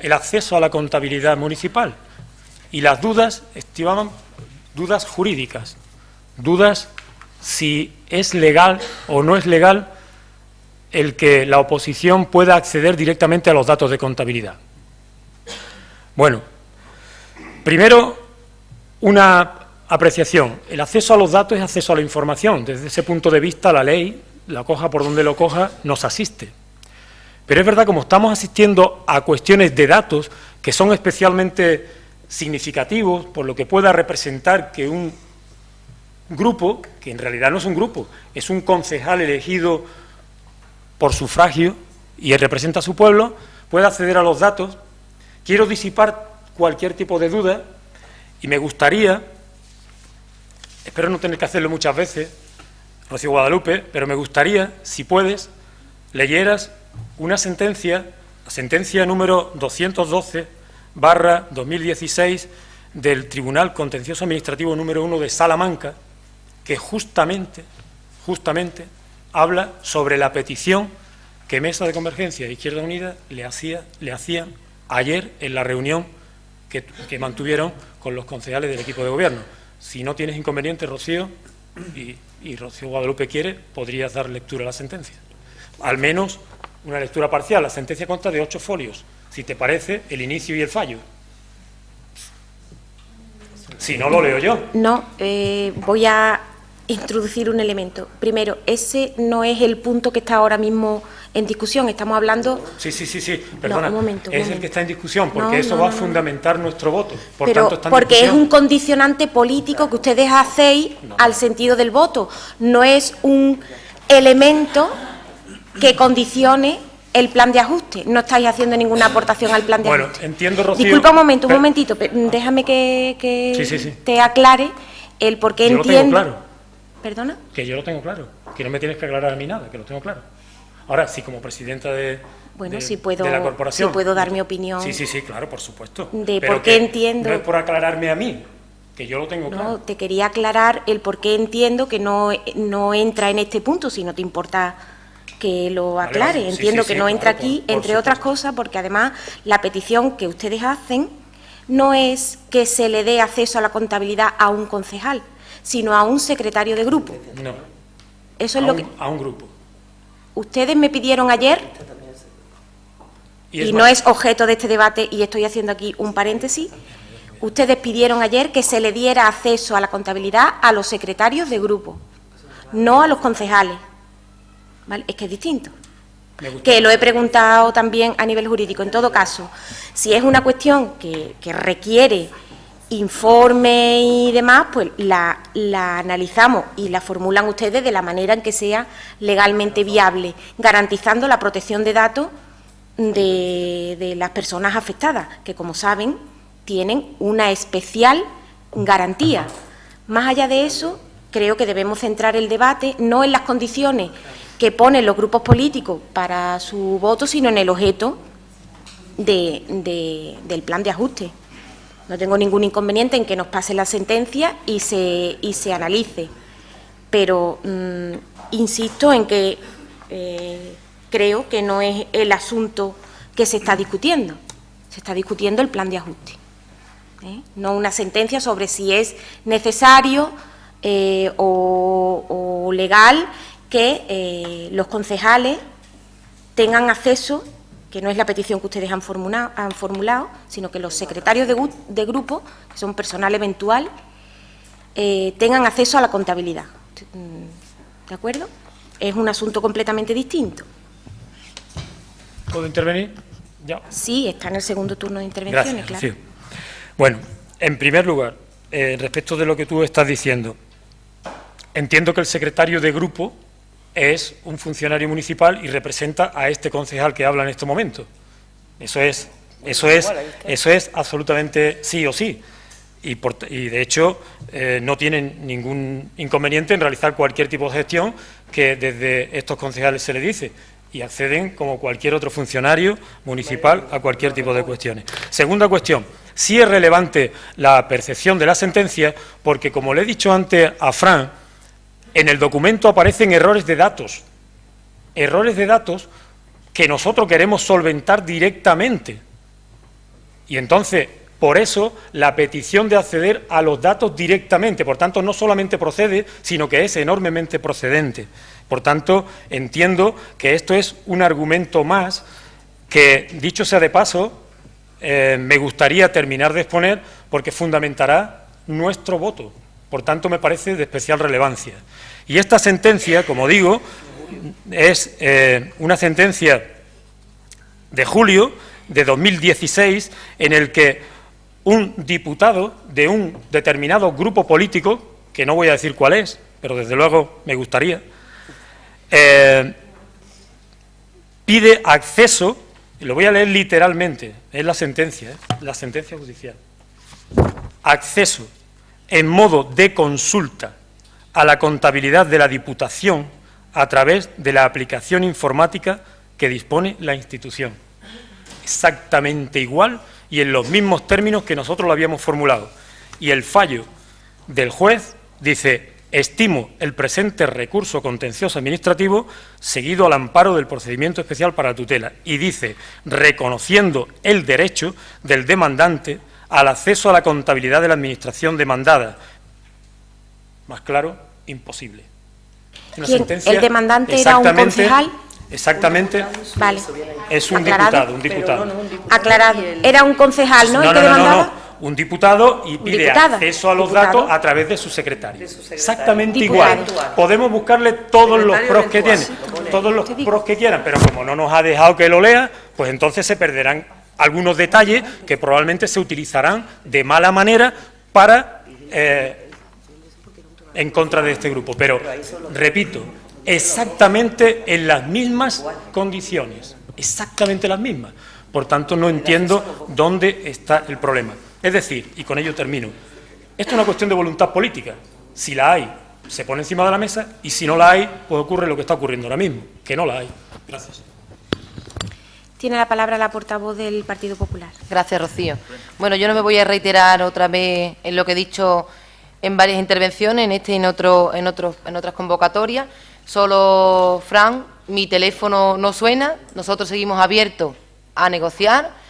el acceso a la contabilidad municipal. Y las dudas estimaban dudas jurídicas, dudas si es legal o no es legal el que la oposición pueda acceder directamente a los datos de contabilidad. Bueno, primero, una apreciación. El acceso a los datos es acceso a la información. Desde ese punto de vista, la ley, la coja por donde lo coja, nos asiste. Pero es verdad, como estamos asistiendo a cuestiones de datos que son especialmente significativos por lo que pueda representar que un grupo, que en realidad no es un grupo, es un concejal elegido por sufragio y representa a su pueblo, pueda acceder a los datos, quiero disipar cualquier tipo de duda y me gustaría, espero no tener que hacerlo muchas veces, Rocío Guadalupe, pero me gustaría, si puedes, leyeras una sentencia, la sentencia número 212/2016 del Tribunal Contencioso Administrativo número 1 de Salamanca, que justamente habla sobre la petición que Mesa de Convergencia e Izquierda Unida le hacían ayer en la reunión que mantuvieron con los concejales del equipo de gobierno. Si no tienes inconveniente, Rocío, y Rocío Guadalupe quiere, podrías dar lectura a la sentencia. Al menos una lectura parcial. La sentencia consta de 8 folios. Si te parece, el inicio y el fallo. Si no, lo leo yo. No, voy a introducir un elemento. Primero, ese no es el punto que está ahora mismo en discusión. Estamos hablando... Sí, perdona. No, un momento. Es el que está en discusión, porque eso va a fundamentar nuestro voto. Por Pero tanto, está en porque es discusión. un condicionante político que ustedes hacéis al sentido del voto. No es un elemento que condicione el plan de ajuste. No estáis haciendo ninguna aportación al plan de ajuste. Bueno, entiendo, Rocío... Disculpa un momentito. Déjame que te aclare el por qué yo entiendo... Lo tengo claro. ¿Perdona? Que yo lo tengo claro. Que no me tienes que aclarar a mí nada, que lo tengo claro. Ahora, sí, como presidenta de la corporación... Sí puedo dar mi opinión. Sí, claro, por supuesto. De Pero por qué entiendo... No es por aclararme a mí, que yo lo tengo claro. No, te quería aclarar el por qué entiendo que no entra en este punto, si no te importa que lo aclare. Vale, entiendo que no entra claro, aquí, por entre otras cosas, porque además la petición que ustedes hacen no es que se le dé acceso a la contabilidad a un concejal, sino a un secretario de grupo. No. Eso es lo que a un grupo. ustedes me pidieron ayer, y no es objeto de este debate, y estoy haciendo aquí un paréntesis. Ustedes pidieron ayer que se le diera acceso a la contabilidad a los secretarios de grupo, no a los concejales. ¿Vale? Es que es distinto. Que lo he preguntado también a nivel jurídico. En todo caso, si es una cuestión que requiere informe y demás, pues la analizamos y la formulan ustedes de la manera en que sea legalmente viable, garantizando la protección de datos de las personas afectadas, que, como saben, tienen una especial garantía. Más allá de eso, creo que debemos centrar el debate no en las condiciones que ponen los grupos políticos para su voto, sino en el objeto del plan de ajuste. No tengo ningún inconveniente en que nos pase la sentencia y se analice, pero insisto en que creo que no es el asunto que se está discutiendo. Se está discutiendo el plan de ajuste, no una sentencia sobre si es necesario o legal que los concejales tengan acceso, que no es la petición que ustedes han formulado, sino que los secretarios de grupo, que son personal eventual, tengan acceso a la contabilidad. ¿De acuerdo? Es un asunto completamente distinto. ¿Puedo intervenir? Ya. Sí, está en el segundo turno de intervenciones, Gracias, claro. Rocío. Bueno, en primer lugar, respecto de lo que tú estás diciendo, entiendo que el secretario de grupo es un funcionario municipal y representa a este concejal que habla en este momento. Eso es absolutamente sí o sí. Y de hecho no tienen ningún inconveniente en realizar cualquier tipo de gestión que desde estos concejales se le dice, y acceden como cualquier otro funcionario municipal a cualquier tipo de cuestiones. Segunda cuestión, sí es relevante la percepción de la sentencia, porque, como le he dicho antes a Fran, en el documento aparecen errores de datos que nosotros queremos solventar directamente. Y entonces, por eso, la petición de acceder a los datos directamente, por tanto, no solamente procede, sino que es enormemente procedente. Por tanto, entiendo que esto es un argumento más que, dicho sea de paso, me gustaría terminar de exponer porque fundamentará nuestro voto. Por tanto, me parece de especial relevancia. Y esta sentencia, como digo, es una sentencia de julio de 2016 en el que un diputado de un determinado grupo político, que no voy a decir cuál es, pero desde luego me gustaría, pide acceso, y lo voy a leer literalmente, es la sentencia judicial, acceso en modo de consulta a la contabilidad de la Diputación a través de la aplicación informática que dispone la institución. Exactamente igual y en los mismos términos que nosotros lo habíamos formulado. Y el fallo del juez dice: estimo el presente recurso contencioso administrativo seguido al amparo del procedimiento especial para la tutela, y dice, reconociendo el derecho del demandante al acceso a la contabilidad de la administración demandada. Más claro, imposible. Una sentencia ¿El demandante era un concejal? Exactamente. Vale. Es un Aclarado. diputado. Aclarado. Era un concejal, ¿no? No, el que demandaba. no. Un diputado y pide diputada. acceso a los Diputado. datos a través de su secretario. Exactamente Diputado. igual. Podemos buscarle todos los pros que tiene, todos los pros que quieran, pero como no nos ha dejado que lo lea, pues entonces se perderán algunos detalles que probablemente se utilizarán de mala manera para en contra de este grupo. Pero, repito, exactamente en las mismas condiciones, exactamente las mismas. Por tanto, no entiendo dónde está el problema. Es decir, y con ello termino, esto es una cuestión de voluntad política. Si la hay, se pone encima de la mesa, y si no la hay, pues ocurre lo que está ocurriendo ahora mismo, que no la hay. Gracias. Tiene la palabra la portavoz del Partido Popular. Gracias, Rocío. Bueno, yo no me voy a reiterar otra vez en lo que he dicho en varias intervenciones, en este y en otras convocatorias. Solo, Fran, mi teléfono no suena, nosotros seguimos abiertos a negociar.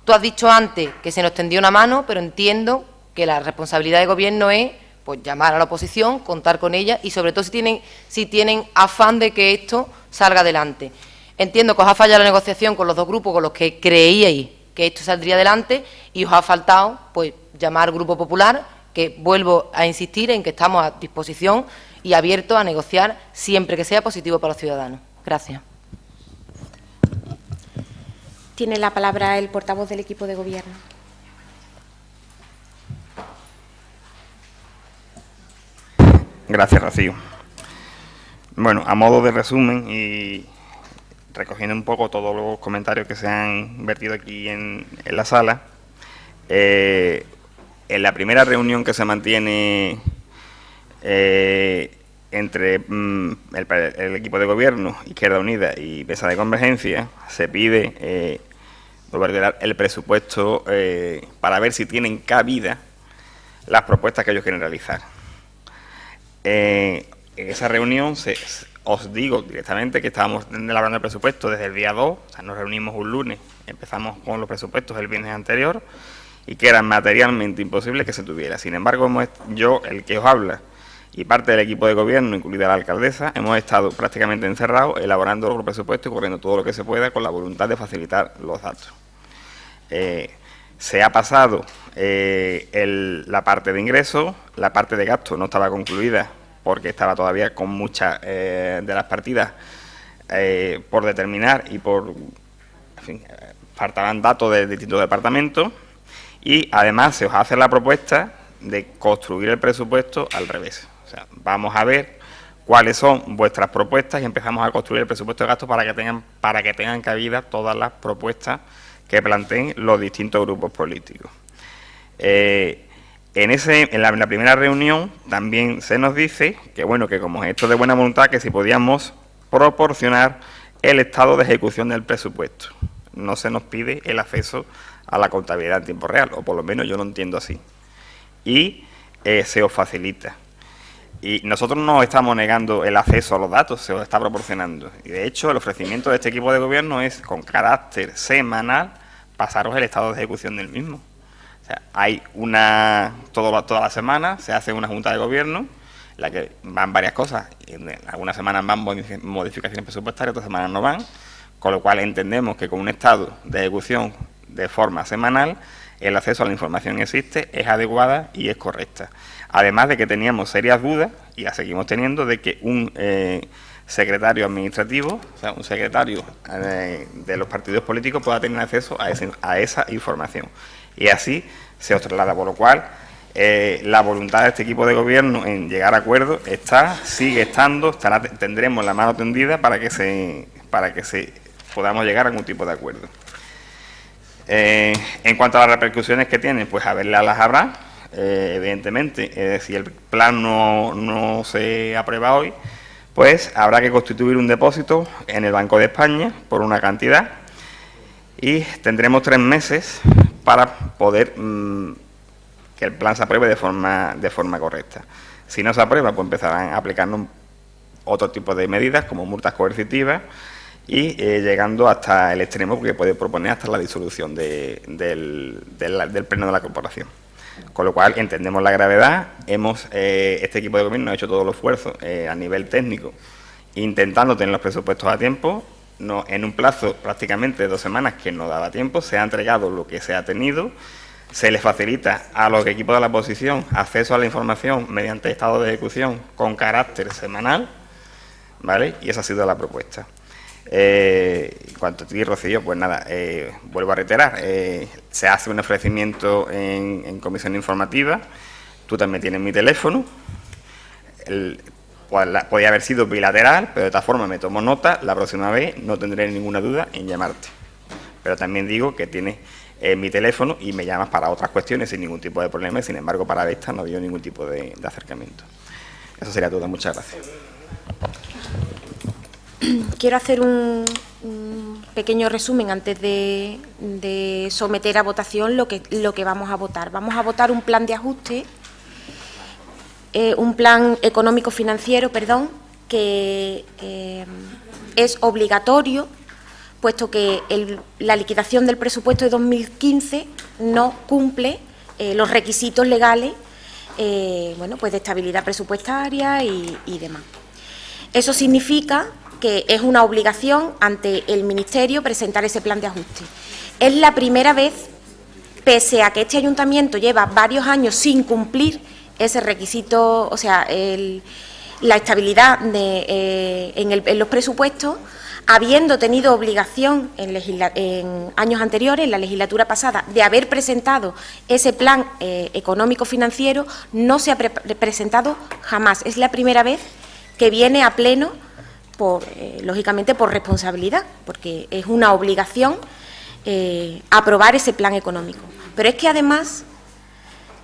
Tú has dicho antes que se nos tendió una mano, pero entiendo que la responsabilidad de gobierno es pues llamar a la oposición, contar con ella y sobre todo si tienen afán de que esto salga adelante. Entiendo que os ha fallado la negociación con los dos grupos con los que creíais que esto saldría adelante y os ha faltado pues llamar al Grupo Popular, que vuelvo a insistir en que estamos a disposición y abiertos a negociar siempre que sea positivo para los ciudadanos. Gracias. Tiene la palabra el portavoz del equipo de gobierno. Gracias, Rocío. Bueno, a modo de resumen y recogiendo un poco todos los comentarios que se han vertido aquí en la sala, en la primera reunión que se mantiene entre el equipo de gobierno, Izquierda Unida y Mesa de Convergencia, se pide volver a dar el presupuesto para ver si tienen cabida las propuestas que ellos quieren realizar. En esa reunión os digo directamente que estábamos elaborando el presupuesto desde el día 2, o sea, nos reunimos un lunes, empezamos con los presupuestos el viernes anterior y que era materialmente imposible que se tuviera. Sin embargo, yo, el que os habla, y parte del equipo de gobierno, incluida la alcaldesa, hemos estado prácticamente encerrados elaborando los presupuestos y corriendo todo lo que se pueda con la voluntad de facilitar los datos. Se ha pasado la parte de ingresos, la parte de gastos no estaba concluida porque estaba todavía con muchas de las partidas por determinar y faltaban datos de distintos departamentos y además se os hace la propuesta de construir el presupuesto al revés. O sea, vamos a ver cuáles son vuestras propuestas y empezamos a construir el presupuesto de gastos para que tengan cabida todas las propuestas que planteen los distintos grupos políticos. En la primera reunión también se nos dice que, bueno, que como gesto de buena voluntad, que si podíamos proporcionar el estado de ejecución del presupuesto. No se nos pide el acceso a la contabilidad en tiempo real, o por lo menos yo lo entiendo así. Y se os facilita. Y nosotros no estamos negando el acceso a los datos, se os está proporcionando. Y de hecho, el ofrecimiento de este equipo de gobierno es, con carácter semanal, pasaros el estado de ejecución del mismo. O sea, hay toda la semana se hace una junta de gobierno, en la que van varias cosas. En algunas semanas van modificaciones presupuestarias, otras semanas no van, con lo cual entendemos que con un estado de ejecución de forma semanal, el acceso a la información existe, es adecuada y es correcta. Además de que teníamos serias dudas, y las seguimos teniendo, de que un secretario administrativo, o sea, un secretario de los partidos políticos pueda tener acceso a esa información. Y así se os traslada, por lo cual la voluntad de este equipo de gobierno en llegar a acuerdos sigue estando, tendremos la mano tendida para que podamos llegar a algún tipo de acuerdo. En cuanto a las repercusiones que tienen, pues a verlas las habrá. Evidentemente, si el plan no se aprueba hoy, pues habrá que constituir un depósito en el Banco de España por una cantidad y tendremos 3 meses para poder que el plan se apruebe de forma correcta. Si no se aprueba, pues empezarán a aplicarnos otro tipo de medidas, como multas coercitivas, y llegando hasta el extremo que puede proponer hasta la disolución del pleno de la corporación. Con lo cual entendemos la gravedad, este equipo de gobierno ha hecho todo el esfuerzo a nivel técnico, intentando tener los presupuestos a tiempo, en un plazo prácticamente de 2 semanas que no daba tiempo, se ha entregado lo que se ha tenido, se les facilita a los equipos de la oposición acceso a la información mediante estado de ejecución con carácter semanal, ¿vale? Y esa ha sido la propuesta. En cuanto a ti, Rocío, pues nada, vuelvo a reiterar, se hace un ofrecimiento en comisión informativa, tú también tienes mi teléfono, podía haber sido bilateral, pero de esta forma me tomo nota, la próxima vez no tendré ninguna duda en llamarte. Pero también digo que tienes mi teléfono y me llamas para otras cuestiones sin ningún tipo de problema, y sin embargo para esta no ha habido ningún tipo de acercamiento. Eso sería todo, muchas gracias. Quiero hacer un pequeño resumen antes de someter a votación lo que vamos a votar. Vamos a votar un plan de ajuste, un plan económico-financiero, que es obligatorio, puesto que la liquidación del presupuesto de 2015 no cumple los requisitos legales pues de estabilidad presupuestaria y demás. Eso significa que es una obligación ante el Ministerio presentar ese plan de ajuste. Es la primera vez, pese a que este ayuntamiento lleva varios años sin cumplir ese requisito, o sea, la estabilidad en los presupuestos, habiendo tenido obligación en años anteriores, en la legislatura pasada, de haber presentado ese plan económico-financiero, no se ha presentado jamás. Es la primera vez que viene a pleno, lógicamente por responsabilidad, porque es una obligación aprobar ese plan económico. Pero es que además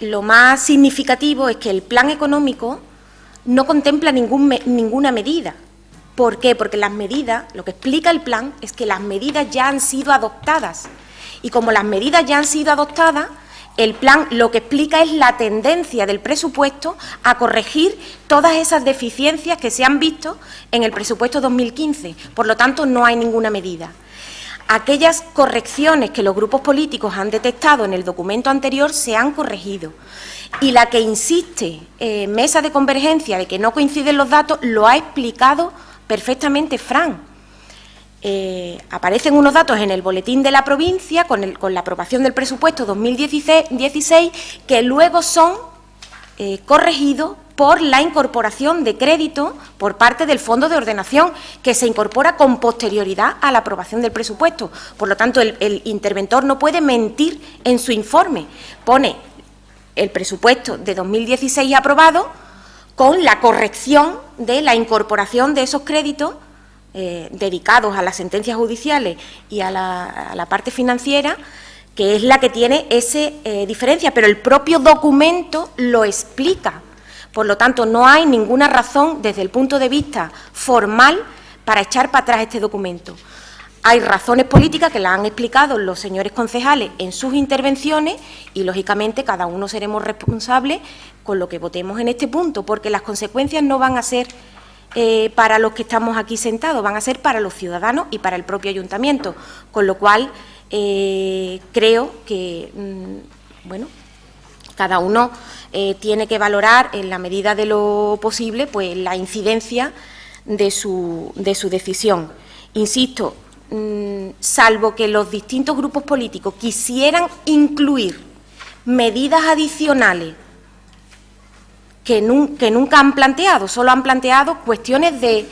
lo más significativo es que el plan económico no contempla ninguna medida. ¿Por qué? Porque las medidas, lo que explica el plan es que las medidas ya han sido adoptadas, y como las medidas ya han sido adoptadas, el plan lo que explica es la tendencia del presupuesto a corregir todas esas deficiencias que se han visto en el presupuesto 2015. Por lo tanto, no hay ninguna medida. Aquellas correcciones que los grupos políticos han detectado en el documento anterior se han corregido. Y la que insiste, Mesa de Convergencia, de que no coinciden los datos, lo ha explicado perfectamente Fran. Aparecen unos datos en el boletín de la provincia con la aprobación del presupuesto 2016 que luego son corregidos por la incorporación de crédito por parte del Fondo de Ordenación, que se incorpora con posterioridad a la aprobación del presupuesto. Por lo tanto, el interventor no puede mentir en su informe. Pone el presupuesto de 2016 aprobado con la corrección de la incorporación de esos créditos dedicados a las sentencias judiciales y a la parte financiera, que es la que tiene esa diferencia, pero el propio documento lo explica. Por lo tanto, no hay ninguna razón desde el punto de vista formal para echar para atrás este documento. Hay razones políticas que las han explicado los señores concejales en sus intervenciones y, lógicamente, cada uno seremos responsables con lo que votemos en este punto, porque las consecuencias no van a ser para los que estamos aquí sentados, van a ser para los ciudadanos y para el propio ayuntamiento, con lo cual creo que, cada uno tiene que valorar en la medida de lo posible pues la incidencia de su decisión. Insisto, salvo que los distintos grupos políticos quisieran incluir medidas adicionales que nunca han planteado, solo han planteado cuestiones de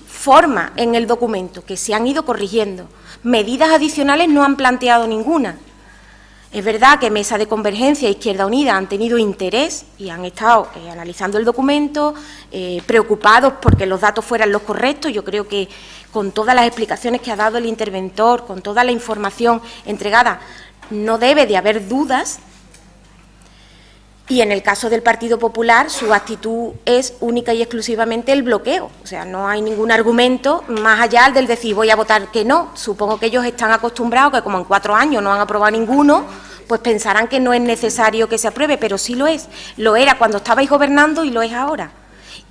forma en el documento, que se han ido corrigiendo. Medidas adicionales no han planteado ninguna. Es verdad que Mesa de Convergencia e Izquierda Unida han tenido interés y han estado analizando el documento, preocupados porque los datos fueran los correctos. Yo creo que con todas las explicaciones que ha dado el interventor, con toda la información entregada, no debe de haber dudas. Y en el caso del Partido Popular, su actitud es única y exclusivamente el bloqueo. O sea, no hay ningún argumento más allá del decir voy a votar que no. Supongo que ellos están acostumbrados, que como en 4 años no han aprobado ninguno, pues pensarán que no es necesario que se apruebe, pero sí lo es. Lo era cuando estabais gobernando y lo es ahora.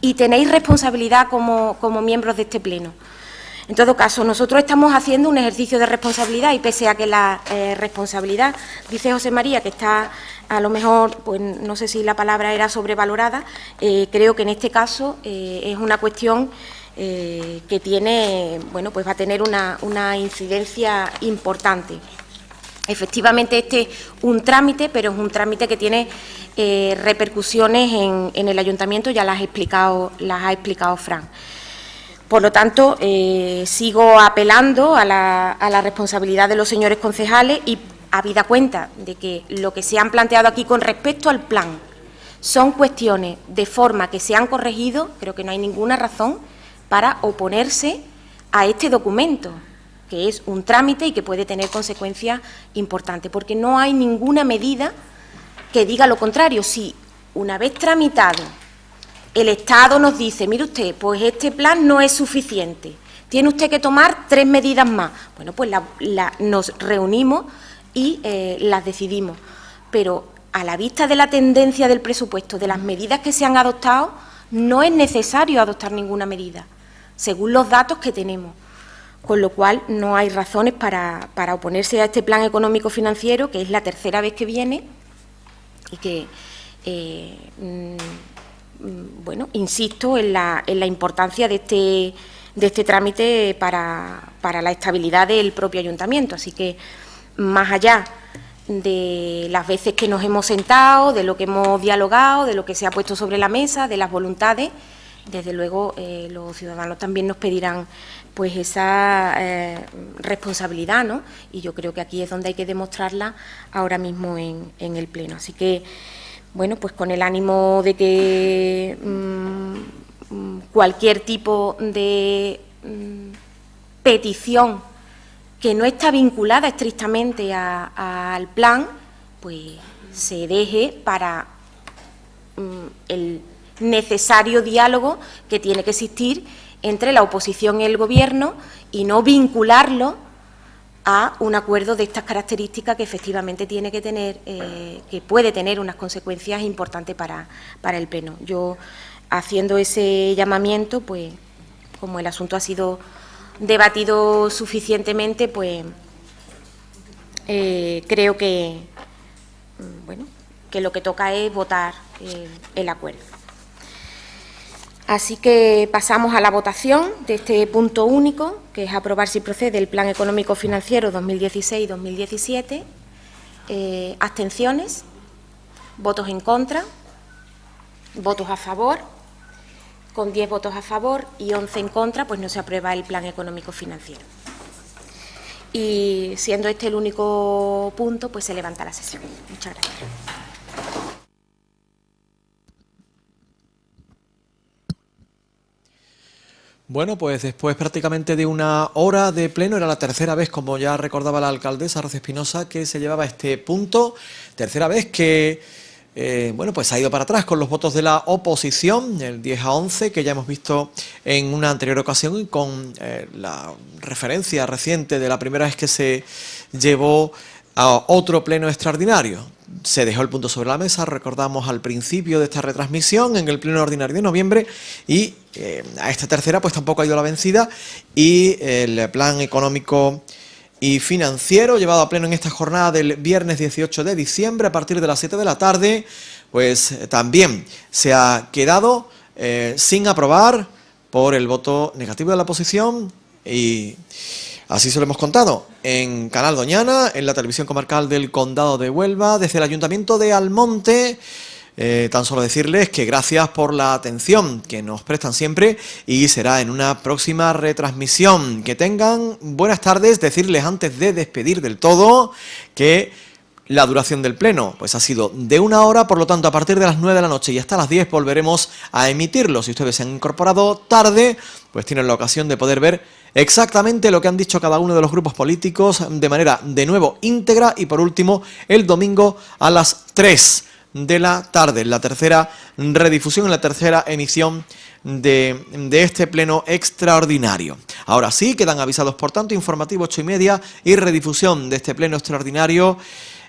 Y tenéis responsabilidad como miembros de este Pleno. En todo caso, nosotros estamos haciendo un ejercicio de responsabilidad y pese a que la responsabilidad, dice José María, que está a lo mejor, pues no sé si la palabra era sobrevalorada, creo que en este caso es una cuestión que tiene, bueno, pues va a tener una incidencia importante. Efectivamente, este es un trámite, pero es un trámite que tiene repercusiones en el ayuntamiento, ya las ha explicado Fran. Por lo tanto, sigo apelando a la responsabilidad de los señores concejales y habida cuenta de que lo que se han planteado aquí con respecto al plan son cuestiones de forma que se han corregido, creo que no hay ninguna razón para oponerse a este documento, que es un trámite y que puede tener consecuencias importantes, porque no hay ninguna medida que diga lo contrario. Si una vez tramitado el Estado nos dice, mire usted, pues este plan no es suficiente, tiene usted que tomar 3 medidas más. Bueno, pues nos reunimos y las decidimos. Pero a la vista de la tendencia del presupuesto, de las medidas que se han adoptado, no es necesario adoptar ninguna medida, según los datos que tenemos. Con lo cual, no hay razones para oponerse a este plan económico financiero, que es la tercera vez que viene y que bueno, insisto en la importancia de este trámite para la estabilidad del propio ayuntamiento. Así que, más allá de las veces que nos hemos sentado, de lo que hemos dialogado, de lo que se ha puesto sobre la mesa, de las voluntades, desde luego los ciudadanos también nos pedirán pues esa responsabilidad, ¿no? Y yo creo que aquí es donde hay que demostrarla ahora mismo en el Pleno. Así que, bueno, pues con el ánimo de que cualquier tipo de petición que no está vinculada estrictamente al plan, pues se deje para el necesario diálogo que tiene que existir entre la oposición y el Gobierno y no vincularlo a un acuerdo de estas características que efectivamente tiene que tener, que puede tener unas consecuencias importantes para el Pleno. Yo, haciendo ese llamamiento, pues como el asunto ha sido debatido suficientemente, pues creo que, bueno, que lo que toca es votar el acuerdo. Así que pasamos a la votación de este punto único, que es aprobar si procede el Plan Económico Financiero 2016-2017. Abstenciones, votos en contra, votos a favor. Con 10 votos a favor y 11 en contra, pues no se aprueba el Plan Económico Financiero. Y siendo este el único punto, pues se levanta la sesión. Muchas gracias. Bueno, pues después prácticamente de una hora de pleno, era la tercera vez, como ya recordaba la alcaldesa Rosa Espinosa, que se llevaba este punto, tercera vez que, bueno, pues ha ido para atrás con los votos de la oposición, el 10-11, que ya hemos visto en una anterior ocasión y con la referencia reciente de la primera vez que se llevó a otro pleno extraordinario. Se dejó el punto sobre la mesa, recordamos al principio de esta retransmisión, en el pleno ordinario de noviembre, y a esta tercera pues tampoco ha ido la vencida, y el plan económico y financiero llevado a pleno en esta jornada del viernes 18 de diciembre a partir de las 7 de la tarde, pues también se ha quedado sin aprobar por el voto negativo de la oposición. Y así se lo hemos contado en Canal Doñana, en la televisión comarcal del Condado de Huelva, desde el Ayuntamiento de Almonte. Tan solo decirles que gracias por la atención que nos prestan siempre y será en una próxima retransmisión. Que tengan buenas tardes. Decirles antes de despedir del todo que la duración del pleno pues ha sido de 1 hora, por lo tanto a partir de las 9 de la noche y hasta las 10 volveremos a emitirlo. Si ustedes se han incorporado tarde, pues tienen la ocasión de poder ver exactamente lo que han dicho cada uno de los grupos políticos de manera de nuevo íntegra, y por último el domingo a las 3 de la tarde, en la tercera redifusión, en la tercera emisión de este pleno extraordinario. Ahora sí, quedan avisados por tanto, informativo 8:30 y redifusión de este pleno extraordinario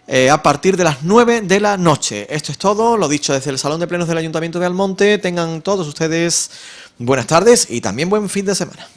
a partir de las 9 de la noche. Esto es todo, lo dicho desde el Salón de Plenos del Ayuntamiento de Almonte. Tengan todos ustedes buenas tardes y también buen fin de semana.